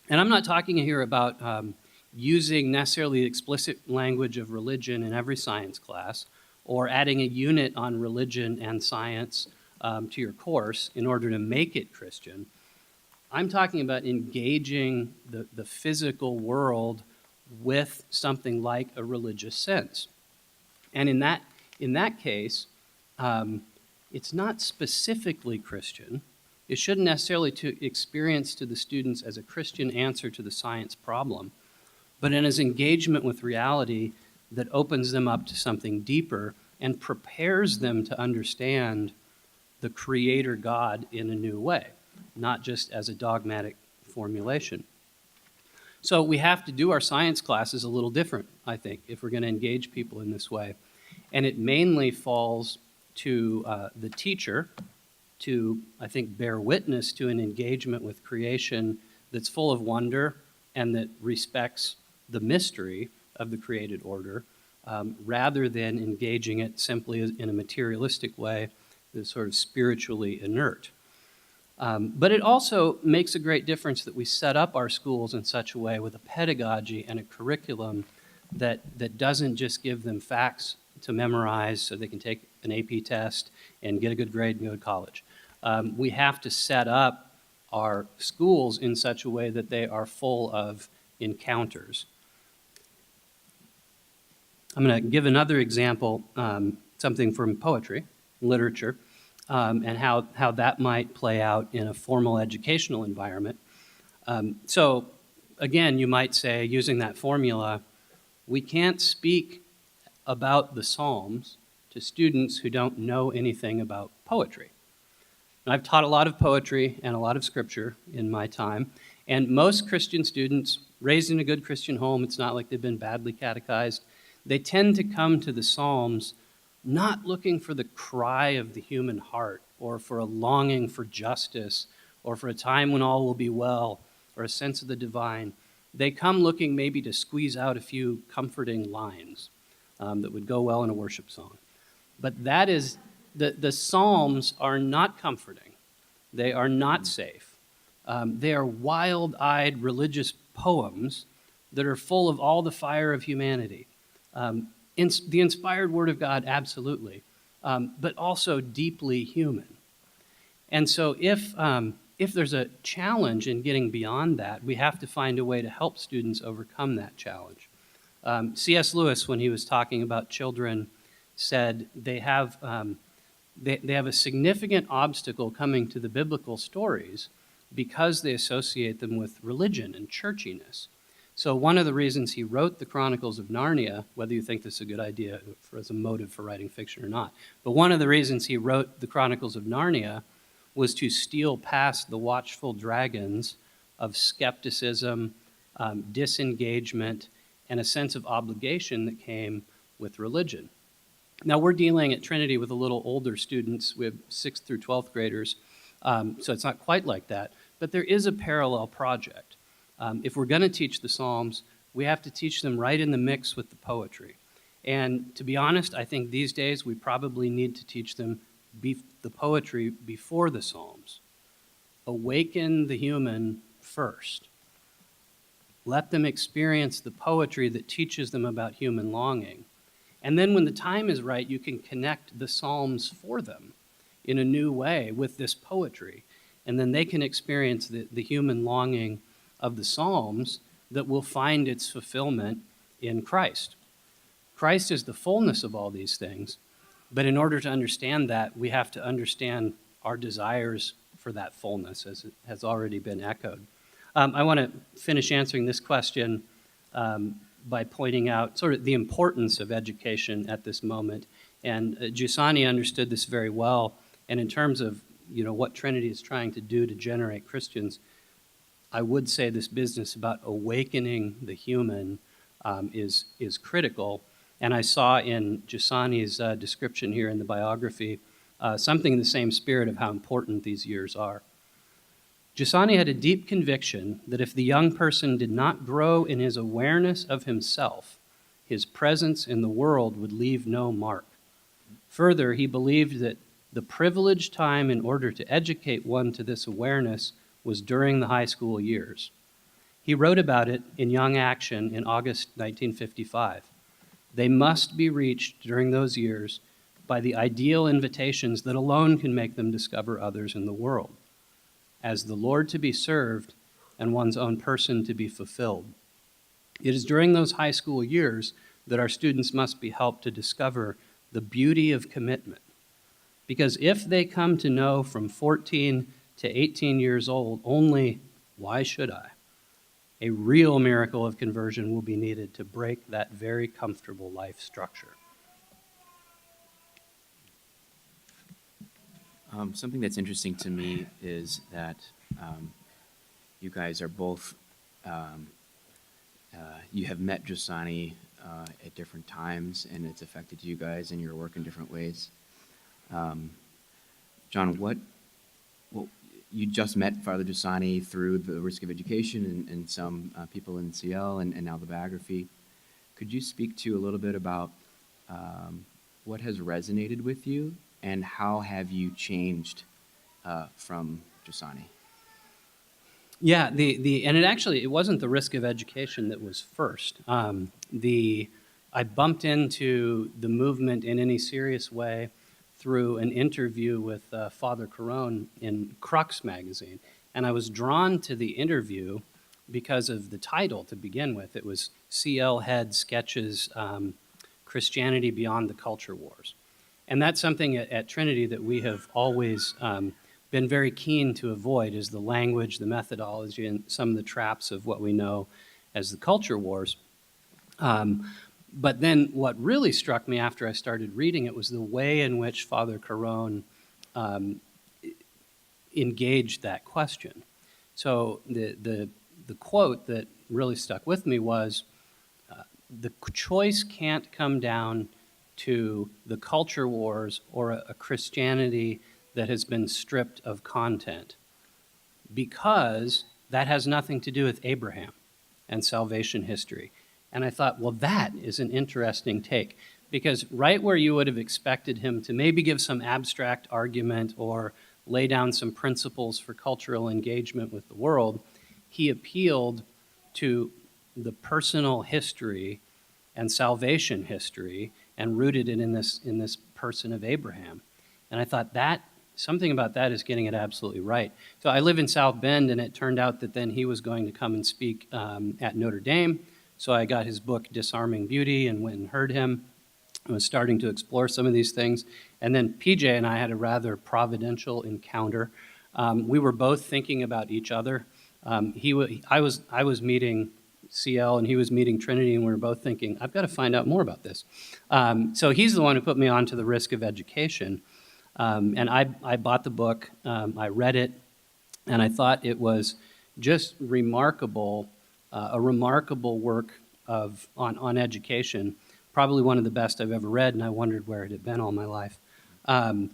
[SPEAKER 4] And I'm not talking here about using necessarily the explicit language of religion in every science class or adding a unit on religion and science to your course in order to make it Christian. I'm talking about engaging the physical world with something like a religious sense. And in that case, it's not specifically Christian. It shouldn't necessarily to experience to the students as a Christian answer to the science problem, but in as engagement with reality that opens them up to something deeper and prepares them to understand the Creator God in a new way, not just as a dogmatic formulation. So we have to do our science classes a little different, I think, if we're going to engage people in this way. And it mainly falls to the teacher to, I think, bear witness to an engagement with creation that's full of wonder and that respects the mystery of the created order, rather than engaging it simply in a materialistic way that's sort of spiritually inert. But it also makes a great difference that we set up our schools in such a way with a pedagogy and a curriculum that doesn't just give them facts to memorize so they can take an AP test and get a good grade and go to college. We have to set up our schools in such a way that they are full of encounters. I'm going to give another example, something from poetry, literature, and how that might play out in a formal educational environment. So again, you might say, using that formula, we can't speak about the Psalms to students who don't know anything about poetry. And I've taught a lot of poetry and a lot of scripture in my time, and most Christian students, raised in a good Christian home, it's not like they've been badly catechized, they tend to come to the Psalms not looking for the cry of the human heart or for a longing for justice or for a time when all will be well or a sense of the divine. They come looking maybe to squeeze out a few comforting lines that would go well in a worship song. But that is, the Psalms are not comforting. They are not safe. They are wild-eyed religious poems that are full of all the fire of humanity. The inspired Word of God, absolutely, but also deeply human. And so if there's a challenge in getting beyond that, we have to find a way to help students overcome that challenge. C.S. Lewis, when he was talking about children, said they have they have a significant obstacle coming to the biblical stories because they associate them with religion and churchiness. So one of the reasons he wrote the Chronicles of Narnia, whether you think this is a good idea as a motive for writing fiction or not, but one of the reasons he wrote the Chronicles of Narnia was to steal past the watchful dragons of skepticism, disengagement, and a sense of obligation that came with religion. Now, we're dealing at Trinity with a little older students. We have 6th through 12th graders, so it's not quite like that. But there is a parallel project. If we're going to teach the Psalms, we have to teach them right in the mix with the poetry. And to be honest, I think these days we probably need to teach them the poetry before the Psalms. Awaken the human first. Let them experience the poetry that teaches them about human longing. And then when the time is right, you can connect the Psalms for them in a new way with this poetry. And then they can experience the human longing of the Psalms that will find its fulfillment in Christ. Christ is the fullness of all these things, but in order to understand that, we have to understand our desires for that fullness, as it has already been echoed. I want to finish answering this question by pointing out sort of the importance of education at this moment. And Giussani understood this very well. And in terms of what Trinity is trying to do to generate Christians, I would say this business about awakening the human is critical. And I saw in Giussani's description here in the biography something in the same spirit of how important these years are. Giussani had a deep conviction that if the young person did not grow in his awareness of himself, his presence in the world would leave no mark. Further, he believed that the privileged time in order to educate one to this awareness was during the high school years. He wrote about it in Young Action in August 1955. They must be reached during those years by the ideal invitations that alone can make them discover others in the world, as the Lord to be served and one's own person to be fulfilled. It is during those high school years that our students must be helped to discover the beauty of commitment. Because if they come to know from 14 to 18 years old only, why should I? A real miracle of conversion will be needed to break that very comfortable life structure.
[SPEAKER 1] Something that's interesting to me is that you guys are both, you have met Giussani at different times, and it's affected you guys and your work in different ways. John, well, you just met Father Giussani through the Risk of Education and some people in CL and now the biography. Could you speak to a little bit about what has resonated with you and how have you changed from Giussani?
[SPEAKER 4] Yeah, and it wasn't the Risk of Education that was first. I bumped into the movement in any serious way through an interview with Father Carone in Crux magazine. And I was drawn to the interview because of the title to begin with. It was C.L. Head Sketches Christianity Beyond the Culture Wars. And that's something at Trinity that we have always been very keen to avoid, is the language, the methodology, and some of the traps of what we know as the culture wars. But then what really struck me after I started reading it was the way in which Father Carone engaged that question. So the quote that really stuck with me was, the choice can't come down to the culture wars or a Christianity that has been stripped of content, because that has nothing to do with Abraham and salvation history. And I thought, well, that is an interesting take, because right where you would have expected him to maybe give some abstract argument or lay down some principles for cultural engagement with the world, he appealed to the personal history and salvation history and rooted it in this person of Abraham. And I thought that something about that is getting it absolutely right. So I live in South Bend, and it turned out that then he was going to come and speak at Notre Dame. So I got his book, Disarming Beauty, and went and heard him. I was starting to explore some of these things. And then PJ and I had a rather providential encounter. We were both thinking about each other. I was meeting CL and he was meeting Trinity, and we were both thinking, I've got to find out more about this. So he's the one who put me on to The Risk of Education. And I bought the book, I read it, and I thought it was just remarkable, a remarkable work on education, probably one of the best I've ever read, and I wondered where it had been all my life. And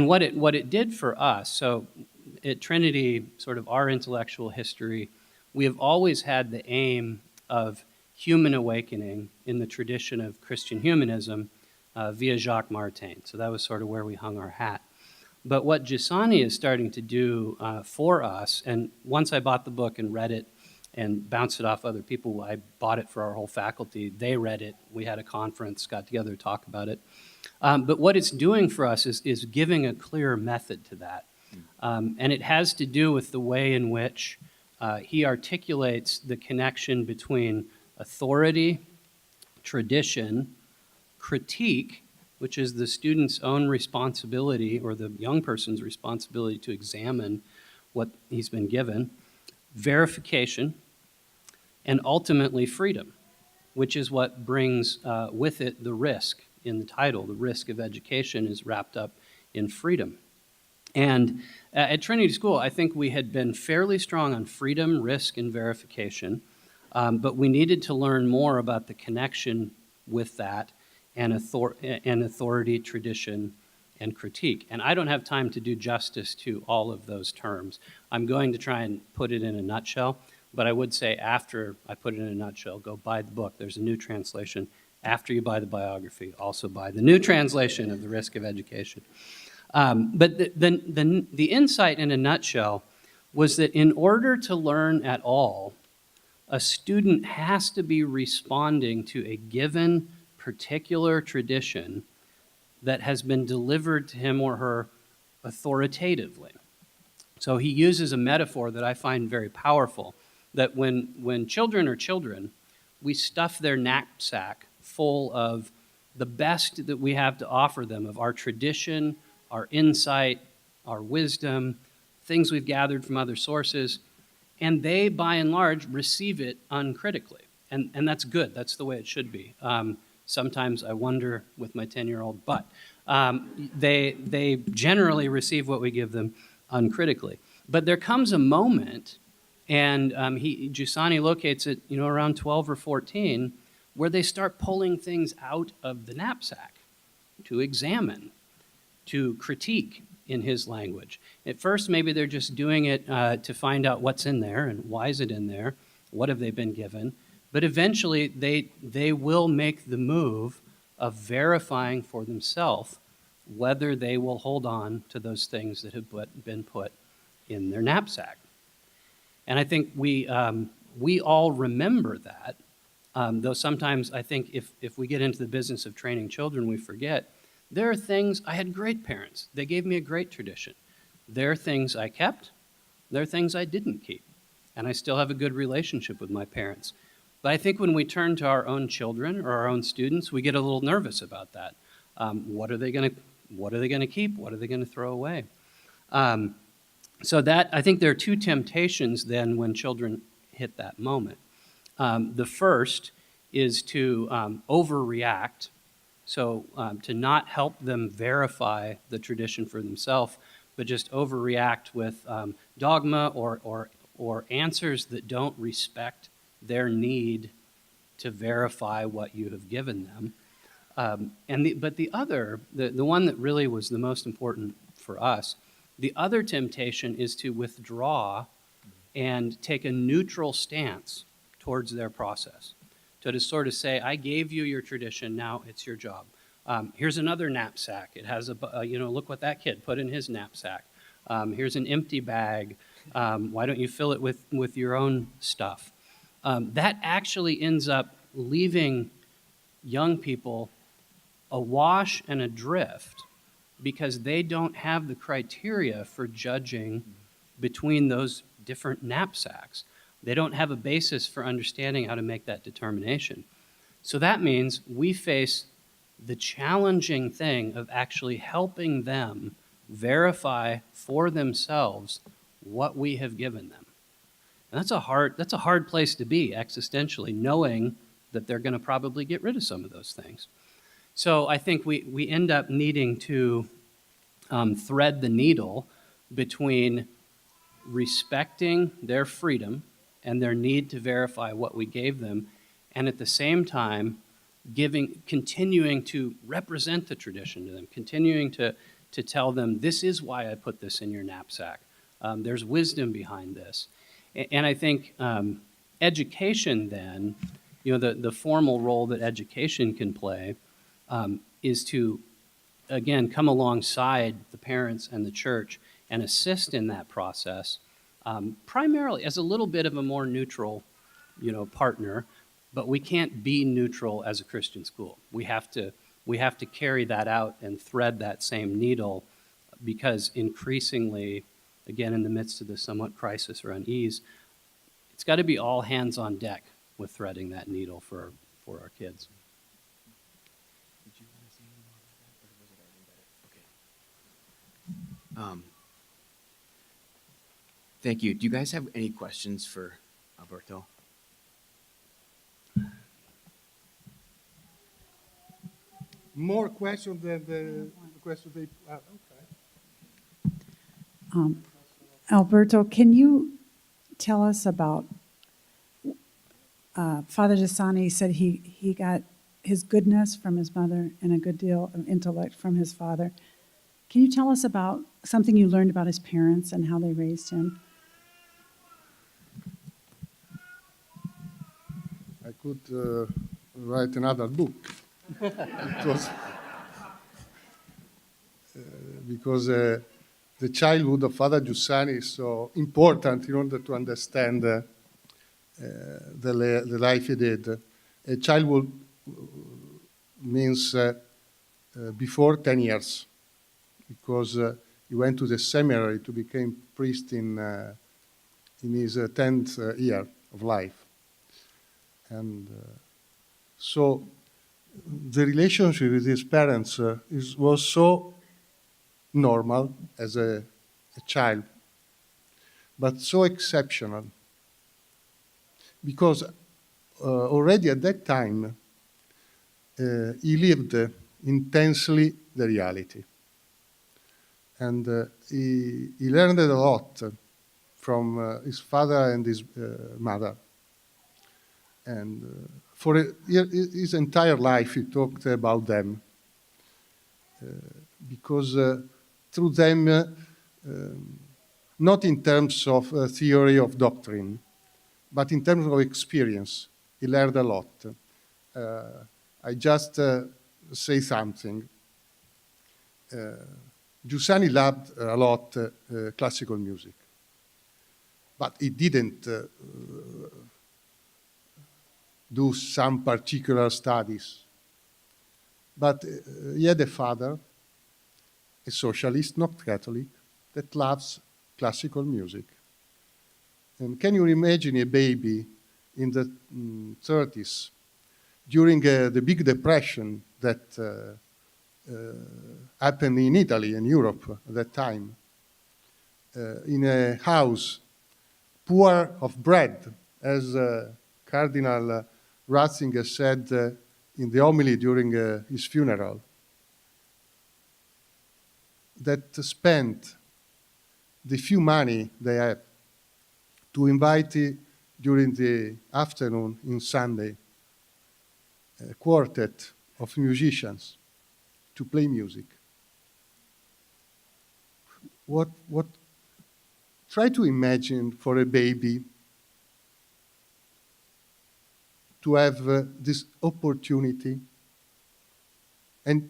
[SPEAKER 4] what it did for us, so at Trinity, sort of our intellectual history, we have always had the aim of human awakening in the tradition of Christian humanism via Jacques Maritain. So that was sort of where we hung our hat. But what Giussani is starting to do for us, and once I bought the book and read it and bounced it off other people, I bought it for our whole faculty. They read it. We had a conference, got together to talk about it. But what it's doing for us is giving a clear method to that. And it has to do with the way in which he articulates the connection between authority, tradition, critique, which is the student's own responsibility or the young person's responsibility to examine what he's been given, verification, and ultimately freedom, which is what brings with it the risk in the title. The risk of education is wrapped up in freedom. And at Trinity School, I think we had been fairly strong on freedom, risk, and verification, but we needed to learn more about the connection with that and authority, tradition, and critique. And I don't have time to do justice to all of those terms. I'm going to try and put it in a nutshell, but I would say after I put it in a nutshell, go buy the book. There's a new translation. After you buy the biography, also buy the new translation of The Risk of Education. But the insight in a nutshell was that in order to learn at all, a student has to be responding to a given particular tradition that has been delivered to him or her authoritatively. So he uses a metaphor that I find very powerful, that when children are children, we stuff their knapsack full of the best that we have to offer them of our tradition, our insight, our wisdom, things we've gathered from other sources, and they, by and large, receive it uncritically. And that's good. That's the way it should be. Sometimes I wonder with my 10-year-old, but they generally receive what we give them uncritically. But there comes a moment, and Giussani locates it, around 12 or 14, where they start pulling things out of the knapsack to examine, to critique in his language. At first, maybe they're just doing it to find out what's in there and why is it in there, what have they been given. But eventually, they will make the move of verifying for themselves whether they will hold on to those things that have been put in their knapsack. And I think we all remember that, though sometimes I think if we get into the business of training children, we forget. There are things, I had great parents. They gave me a great tradition. There are things I kept. There are things I didn't keep. And I still have a good relationship with my parents. But I think when we turn to our own children or our own students, we get a little nervous about that. What are they going to keep? What are they going to throw away? So that, I think there are two temptations then when children hit that moment. The first is to overreact, so to not help them verify the tradition for themselves, but just overreact with dogma or answers that don't respect their need to verify what you have given them. But the other, the one that really was the most important for us, the other temptation is to withdraw and take a neutral stance towards their process. To sort of say, I gave you your tradition, now it's your job. Here's another knapsack. It has look what that kid put in his knapsack. Here's an empty bag. Why don't you fill it with your own stuff? That actually ends up leaving young people awash and adrift because they don't have the criteria for judging between those different knapsacks. They don't have a basis for understanding how to make that determination. So that means we face the challenging thing of actually helping them verify for themselves what we have given them. And that's a hard place to be existentially, knowing that they're going to probably get rid of some of those things. So I think we end up needing to thread the needle between respecting their freedom and their need to verify what we gave them, and at the same time continuing to represent the tradition to them, continuing to tell them, this is why I put this in your knapsack. There's wisdom behind this. And I think education then, the formal role that education can play is to, again, come alongside the parents and the church and assist in that process, primarily as a little bit of a more neutral, partner. But we can't be neutral as a Christian school. We have to carry that out and thread that same needle, because increasingly, again, in the midst of this somewhat crisis or unease, it's got to be all hands on deck with threading that needle for our kids.
[SPEAKER 1] Did you want to say anything more about that, or was it already better? Okay. Thank you. Do you guys have any questions for Alberto?
[SPEAKER 3] More questions than the question they... okay.
[SPEAKER 2] Alberto, can you tell us about Father Dasani said he got his goodness from his mother and a good deal of intellect from his father. Can you tell us about something you learned about his parents and how they raised him?
[SPEAKER 3] I could write another book. It was because the childhood of Father Giussani is so important in order to understand the life he did. A childhood means before 10 years, because he went to the seminary to become priest in his 10th year of life. And so the relationship with his parents was so normal as a child, but so exceptional, because already at that time he lived intensely the reality. And he learned a lot from his father and his mother. And for his entire life, he talked about them, because through them, not in terms of theory of doctrine, but in terms of experience, he learned a lot. I just say something. Giussani loved a lot classical music, but he didn't do some particular studies. But he had a father, a socialist, not Catholic, that loves classical music. And can you imagine a baby in the 30s, during the big depression that happened in Italy and Europe at that time, in a house poor of bread, as Cardinal Ratzinger said in the homily during his funeral, that spent the few money they had to invite during the afternoon in Sunday a quartet of musicians to play music. Try to imagine for a baby to have this opportunity, and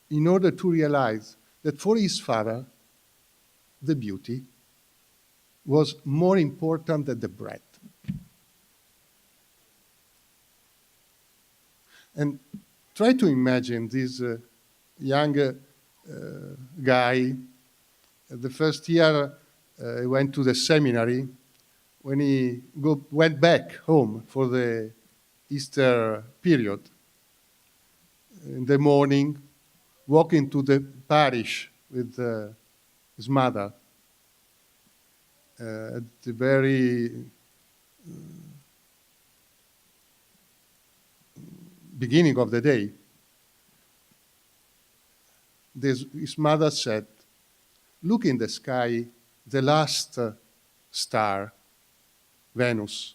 [SPEAKER 3] in order to realize that for his father, the beauty was more important than the bread. And try to imagine this young guy. The first year he went to the seminary. When he went back home for the Easter period, in the morning, walking to the parish with his mother at the very beginning of the day. His mother said, "Look in the sky, the last star, Venus."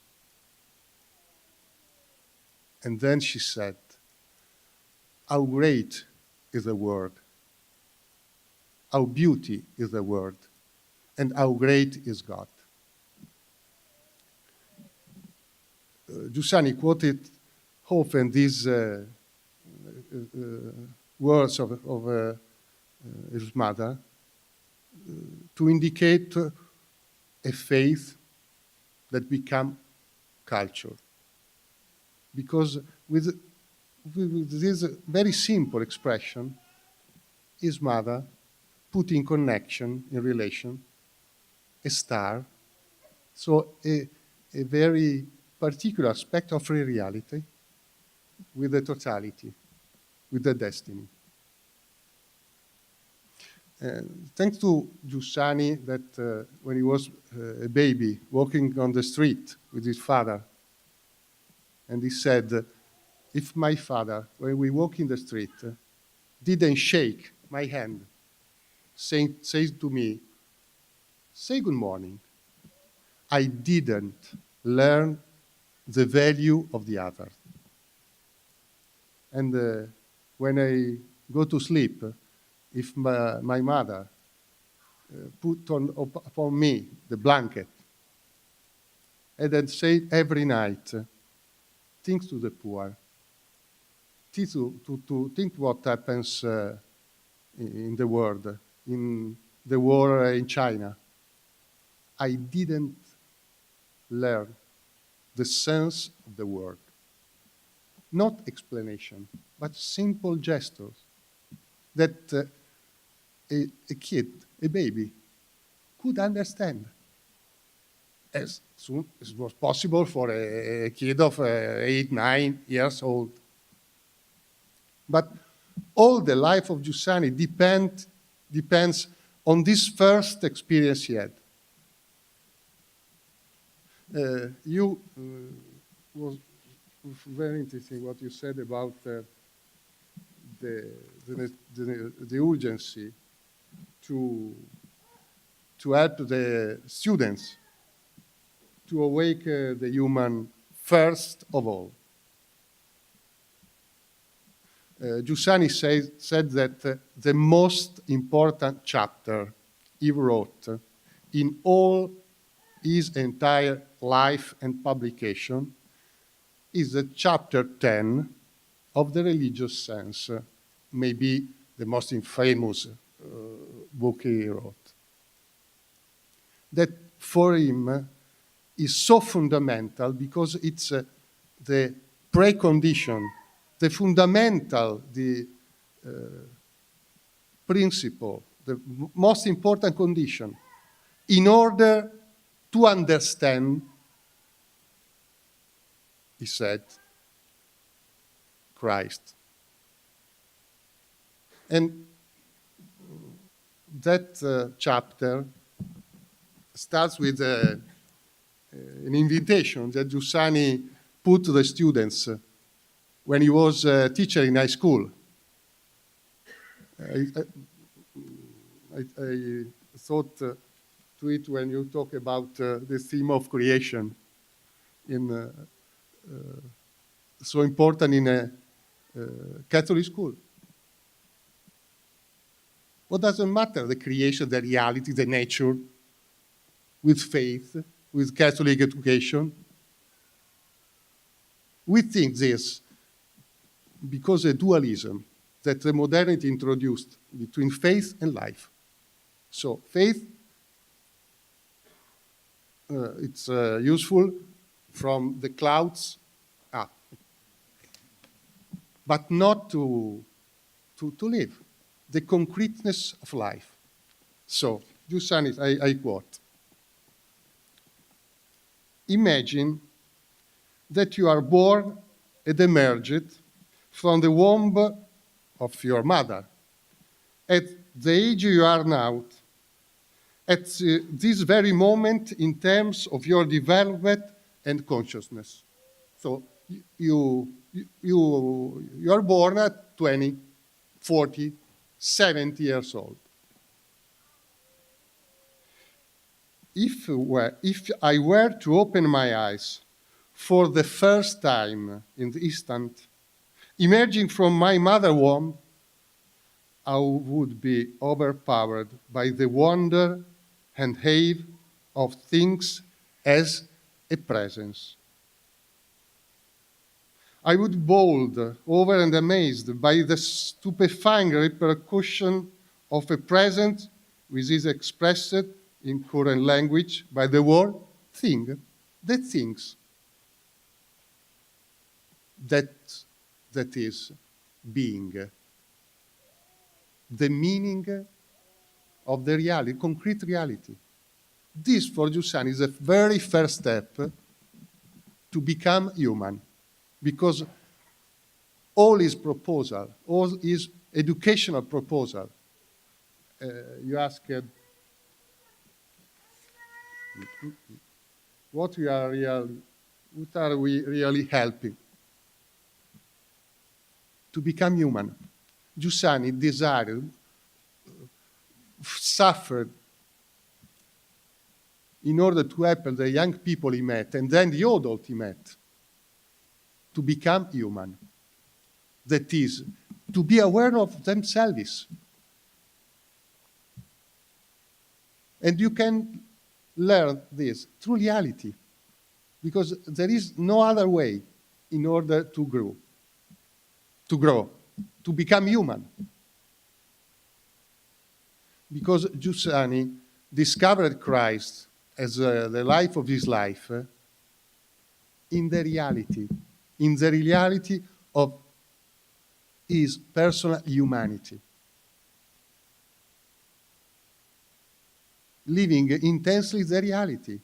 [SPEAKER 3] And then she said, "How great is the world, how beauty is the world, and how great is God." Giussani quoted often these words of his mother to indicate a faith that become culture. Because with this very simple expression, his mother put in connection, in relation, a star, so a very particular aspect of a reality with the totality, with the destiny. Thanks to Giussani that when he was a baby walking on the street with his father, and he said, if my father, when we walk in the street, didn't shake my hand, says to me, "Say good morning," I didn't learn the value of the other. And when I go to sleep, if my mother put upon me the blanket, and then say every night, think to the poor, to think what happens in the world, in the war in China. I didn't learn the sense of the word. Not explanation, but simple gestures that a kid, a baby, could understand as soon as it was possible for a kid of 8, 9 years old. But all the life of Giussani depends on this first experience he had. Was very interesting what you said about the urgency to help the students to awake the human first of all. Giussani said that the most important chapter he wrote in all his entire life and publication is the chapter 10 of the religious sense, maybe the most famous book he wrote. That for him is so fundamental because it's the precondition, the fundamental, the principle, the most important condition in order to understand, he said, Christ. And that chapter starts with an invitation that Giussani put to the students when he was a teacher in high school. I thought to it when you talk about the theme of creation, so important in a Catholic school. What doesn't matter, the creation, the reality, the nature, with faith, with Catholic education? We think this because of dualism that the modernity introduced between faith and life. So faith, it's useful from the clouds up, but not to live, the concreteness of life. So, Giussani, I quote, imagine that you are born and emerged from the womb of your mother. At the age you are now, at this very moment in terms of your development and consciousness. So you are born at 20, 40, 70 years old. If I were to open my eyes for the first time in the instant, emerging from my mother womb, I would be overpowered by the wonder and awe of things as a presence. I would be bowled over and amazed by the stupefying repercussion of a presence which is expressed in current language by the word thing, the things. That is being. The meaning of the reality, concrete reality. This, for Giussani, is the very first step to become human, because all his proposal, all his educational proposal, you asked, what are we really helping? To become human. Giussani desired, suffered in order to help the young people he met, and then the adult he met, to become human. That is, to be aware of themselves. And you can learn this through reality, because there is no other way in order to grow, to become human. Because Giussani discovered Christ as the life of his life in the reality of his personal humanity. Living intensely the reality.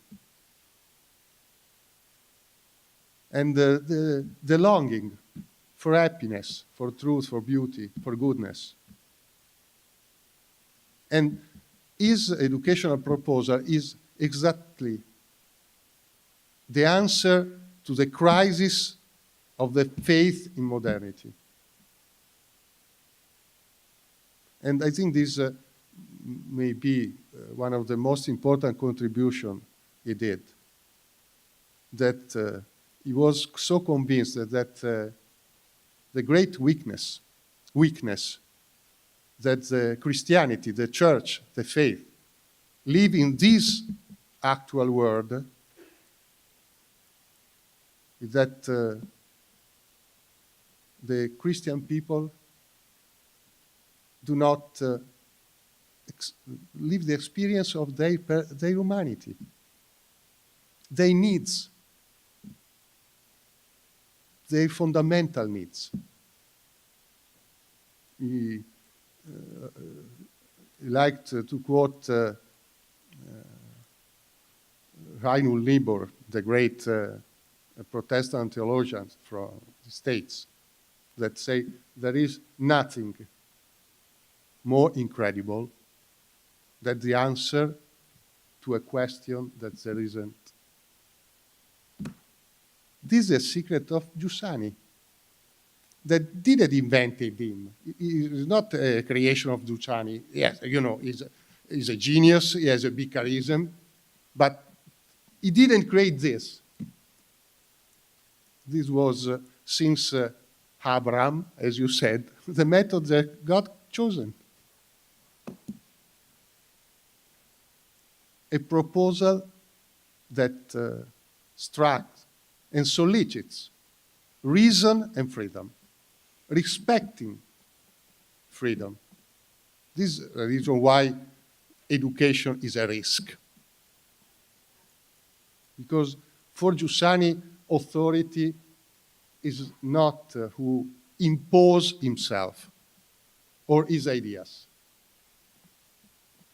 [SPEAKER 3] And the longing for happiness, for truth, for beauty, for goodness. And his educational proposal is exactly the answer to the crisis of the faith in modernity. And I think this may be one of the most important contributions he did, that he was so convinced that the great weakness that the Christianity, the church, the faith, live in this actual world, is that the Christian people do not live the experience of their humanity, their needs, their fundamental needs. He liked to quote Reinhold Niebuhr, the great Protestant theologian from the States, that say there is nothing more incredible than the answer to a question that there isn't. This is a secret of Giussani that didn't invent him. It's not a creation of Giussani. Yes, you know, he's a genius, he has a big charisma, but he didn't create this. This was, since Abraham, as you said, the method that God chosen. A proposal that strikes and solicits reason and freedom, respecting freedom. This is the reason why education is a risk. Because for Giussani, authority is not who impose himself or his ideas.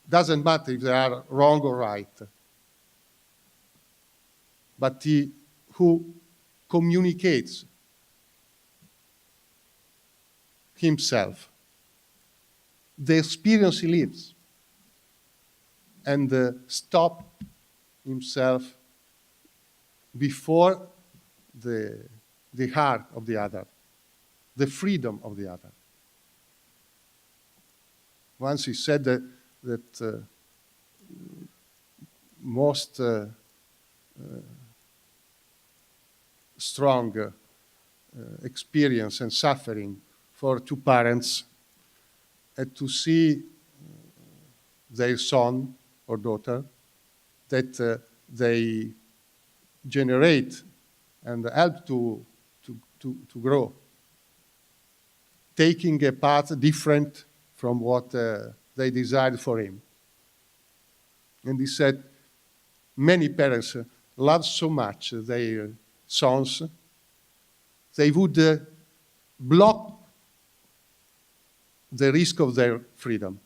[SPEAKER 3] Doesn't matter if they are wrong or right, but he who communicates himself the experience he lives and stop himself before the heart of the other, the freedom of the other. Once he said that most strong experience and suffering for two parents to see their son or daughter that they generate and help to grow, taking a path different from what they desired for him. And he said, many parents love so much their sons, they would block the risk of their freedom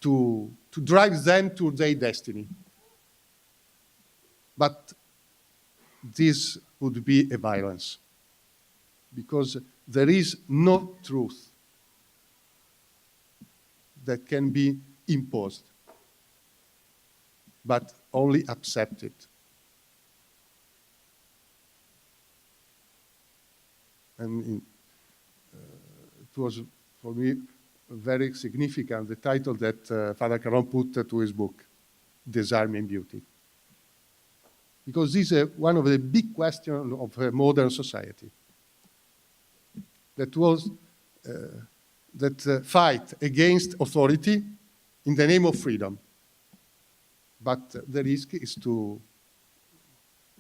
[SPEAKER 3] to drive them to their destiny. But this would be a violence, because there is no truth that can be imposed, but only accepted. And it was, for me, very significant, the title that Father Caron put to his book, Disarming Beauty. Because this is one of the big questions of modern society. That was that fight against authority in the name of freedom. But the risk is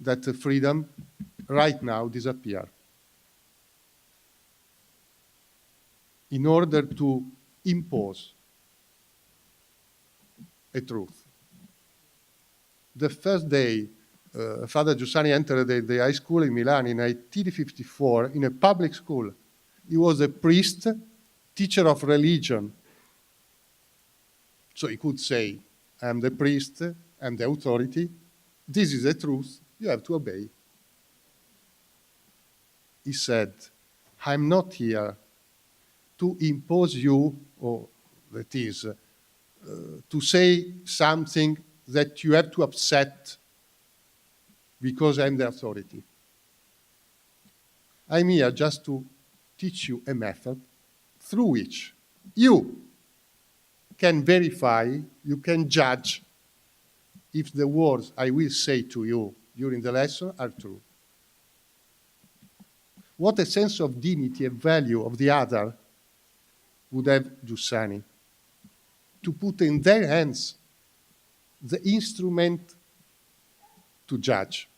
[SPEAKER 3] that freedom right now disappear. In order to impose a truth. The first day Father Giussani entered the high school in Milan in 1854 in a public school. He was a priest, teacher of religion. So he could say, I'm the priest, I'm the authority, this is the truth, you have to obey. He said, I'm not here to impose you, or that is, to say something that you have to accept because I'm the authority. I'm here just to teach you a method through which you can verify, you can judge if the words I will say to you during the lesson are true. What a sense of dignity and value of the other would have Giussani, to put in their hands the instrument to judge,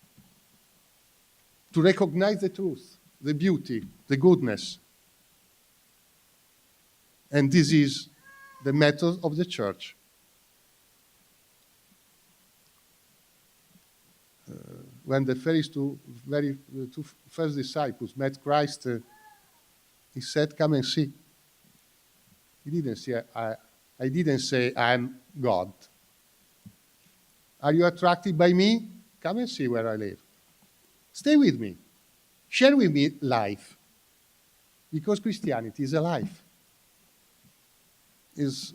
[SPEAKER 3] to recognize the truth, the beauty, the goodness. And this is the method of the Church. When the two first disciples met Christ, he said, come and see. He didn't say, I didn't say I'm God. Are you attracted by me? Come and see where I live. Stay with me. Share with me life. Because Christianity is a life. It's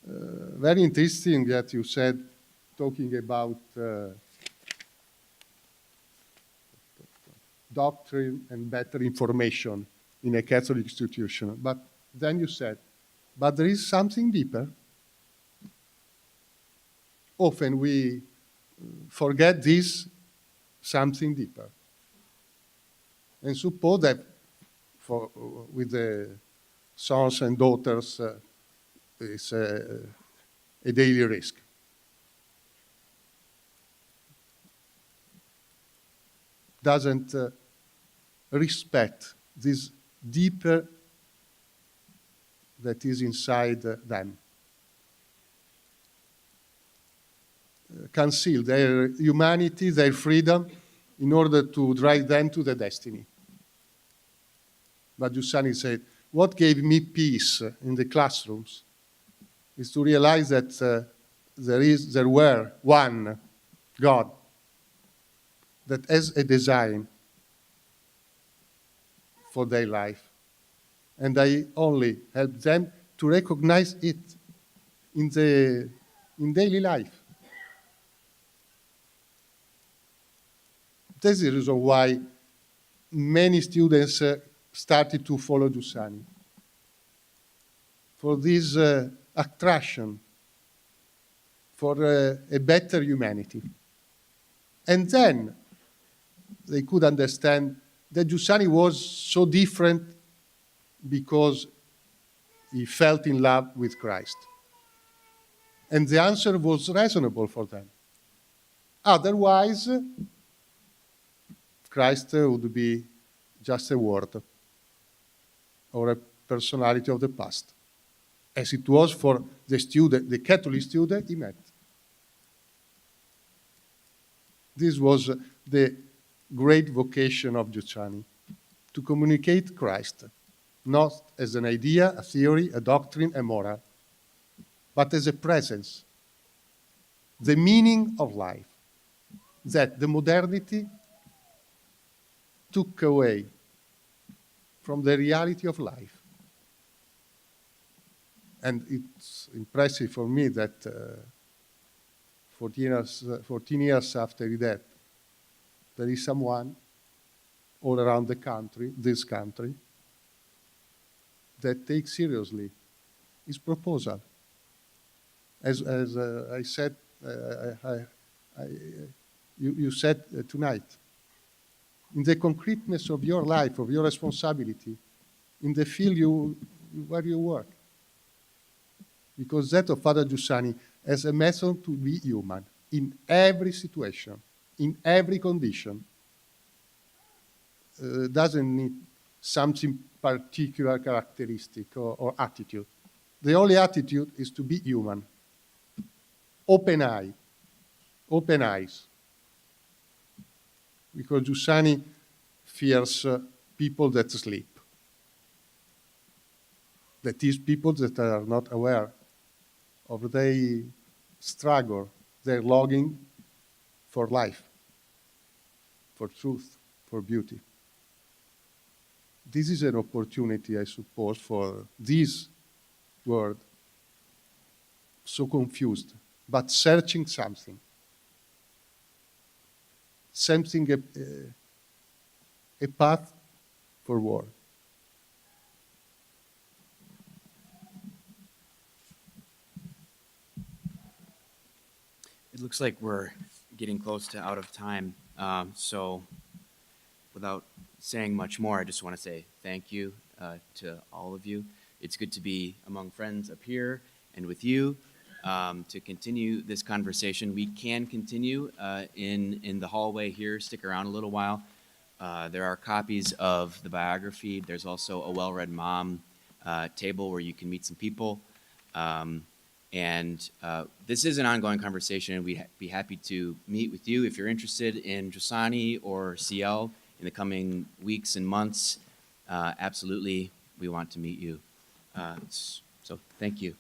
[SPEAKER 3] very interesting that you said, talking about doctrine and better information in a Catholic institution. But then you said, but there is something deeper. Often we forget this something deeper. And suppose that with the sons and daughters, it's a daily risk. Doesn't respect this deeper that is inside them. Conceal their humanity, their freedom, in order to drive them to the destiny. But Giussani said, what gave me peace in the classrooms is to realize that there were one God that has a design for their life. And I only help them to recognize it in daily life. That's the reason why many students started to follow Giussani, for this attraction for a better humanity. And then they could understand that Giussani was so different because he felt in love with Christ. And the answer was reasonable for them. Otherwise, Christ would be just a word or a personality of the past, as it was for the student, the Catholic student he met. This was the great vocation of Giussani, to communicate Christ, not as an idea, a theory, a doctrine, a moral, but as a presence, the meaning of life, that the modernity took away from the reality of life. And it's impressive for me that 14 years after his death, there is someone all around the country, this country, that takes seriously his proposal. As I said, you said tonight, in the concreteness of your life, of your responsibility, in the field where you work. Because that of Father Giussani as a method to be human in every situation, in every condition. Doesn't need something particular characteristic or attitude. The only attitude is to be human. Open eyes. Because Giussani fears people that sleep. That is, people that are not aware of their struggle, their longing for life, for truth, for beauty. This is an opportunity, I suppose, for this world, so confused, but searching something. Something, a path forward.
[SPEAKER 1] It looks like we're getting close to out of time. So without saying much more, I just want to say thank you to all of you. It's good to be among friends up here and with you to continue this conversation. We can continue in the hallway here. Stick around a little while. There are copies of the biography. There's also a well-read mom table where you can meet some people. And this is an ongoing conversation. We'd be happy to meet with you if you're interested in Giussani or CL in the coming weeks and months. Absolutely, we want to meet you. So thank you.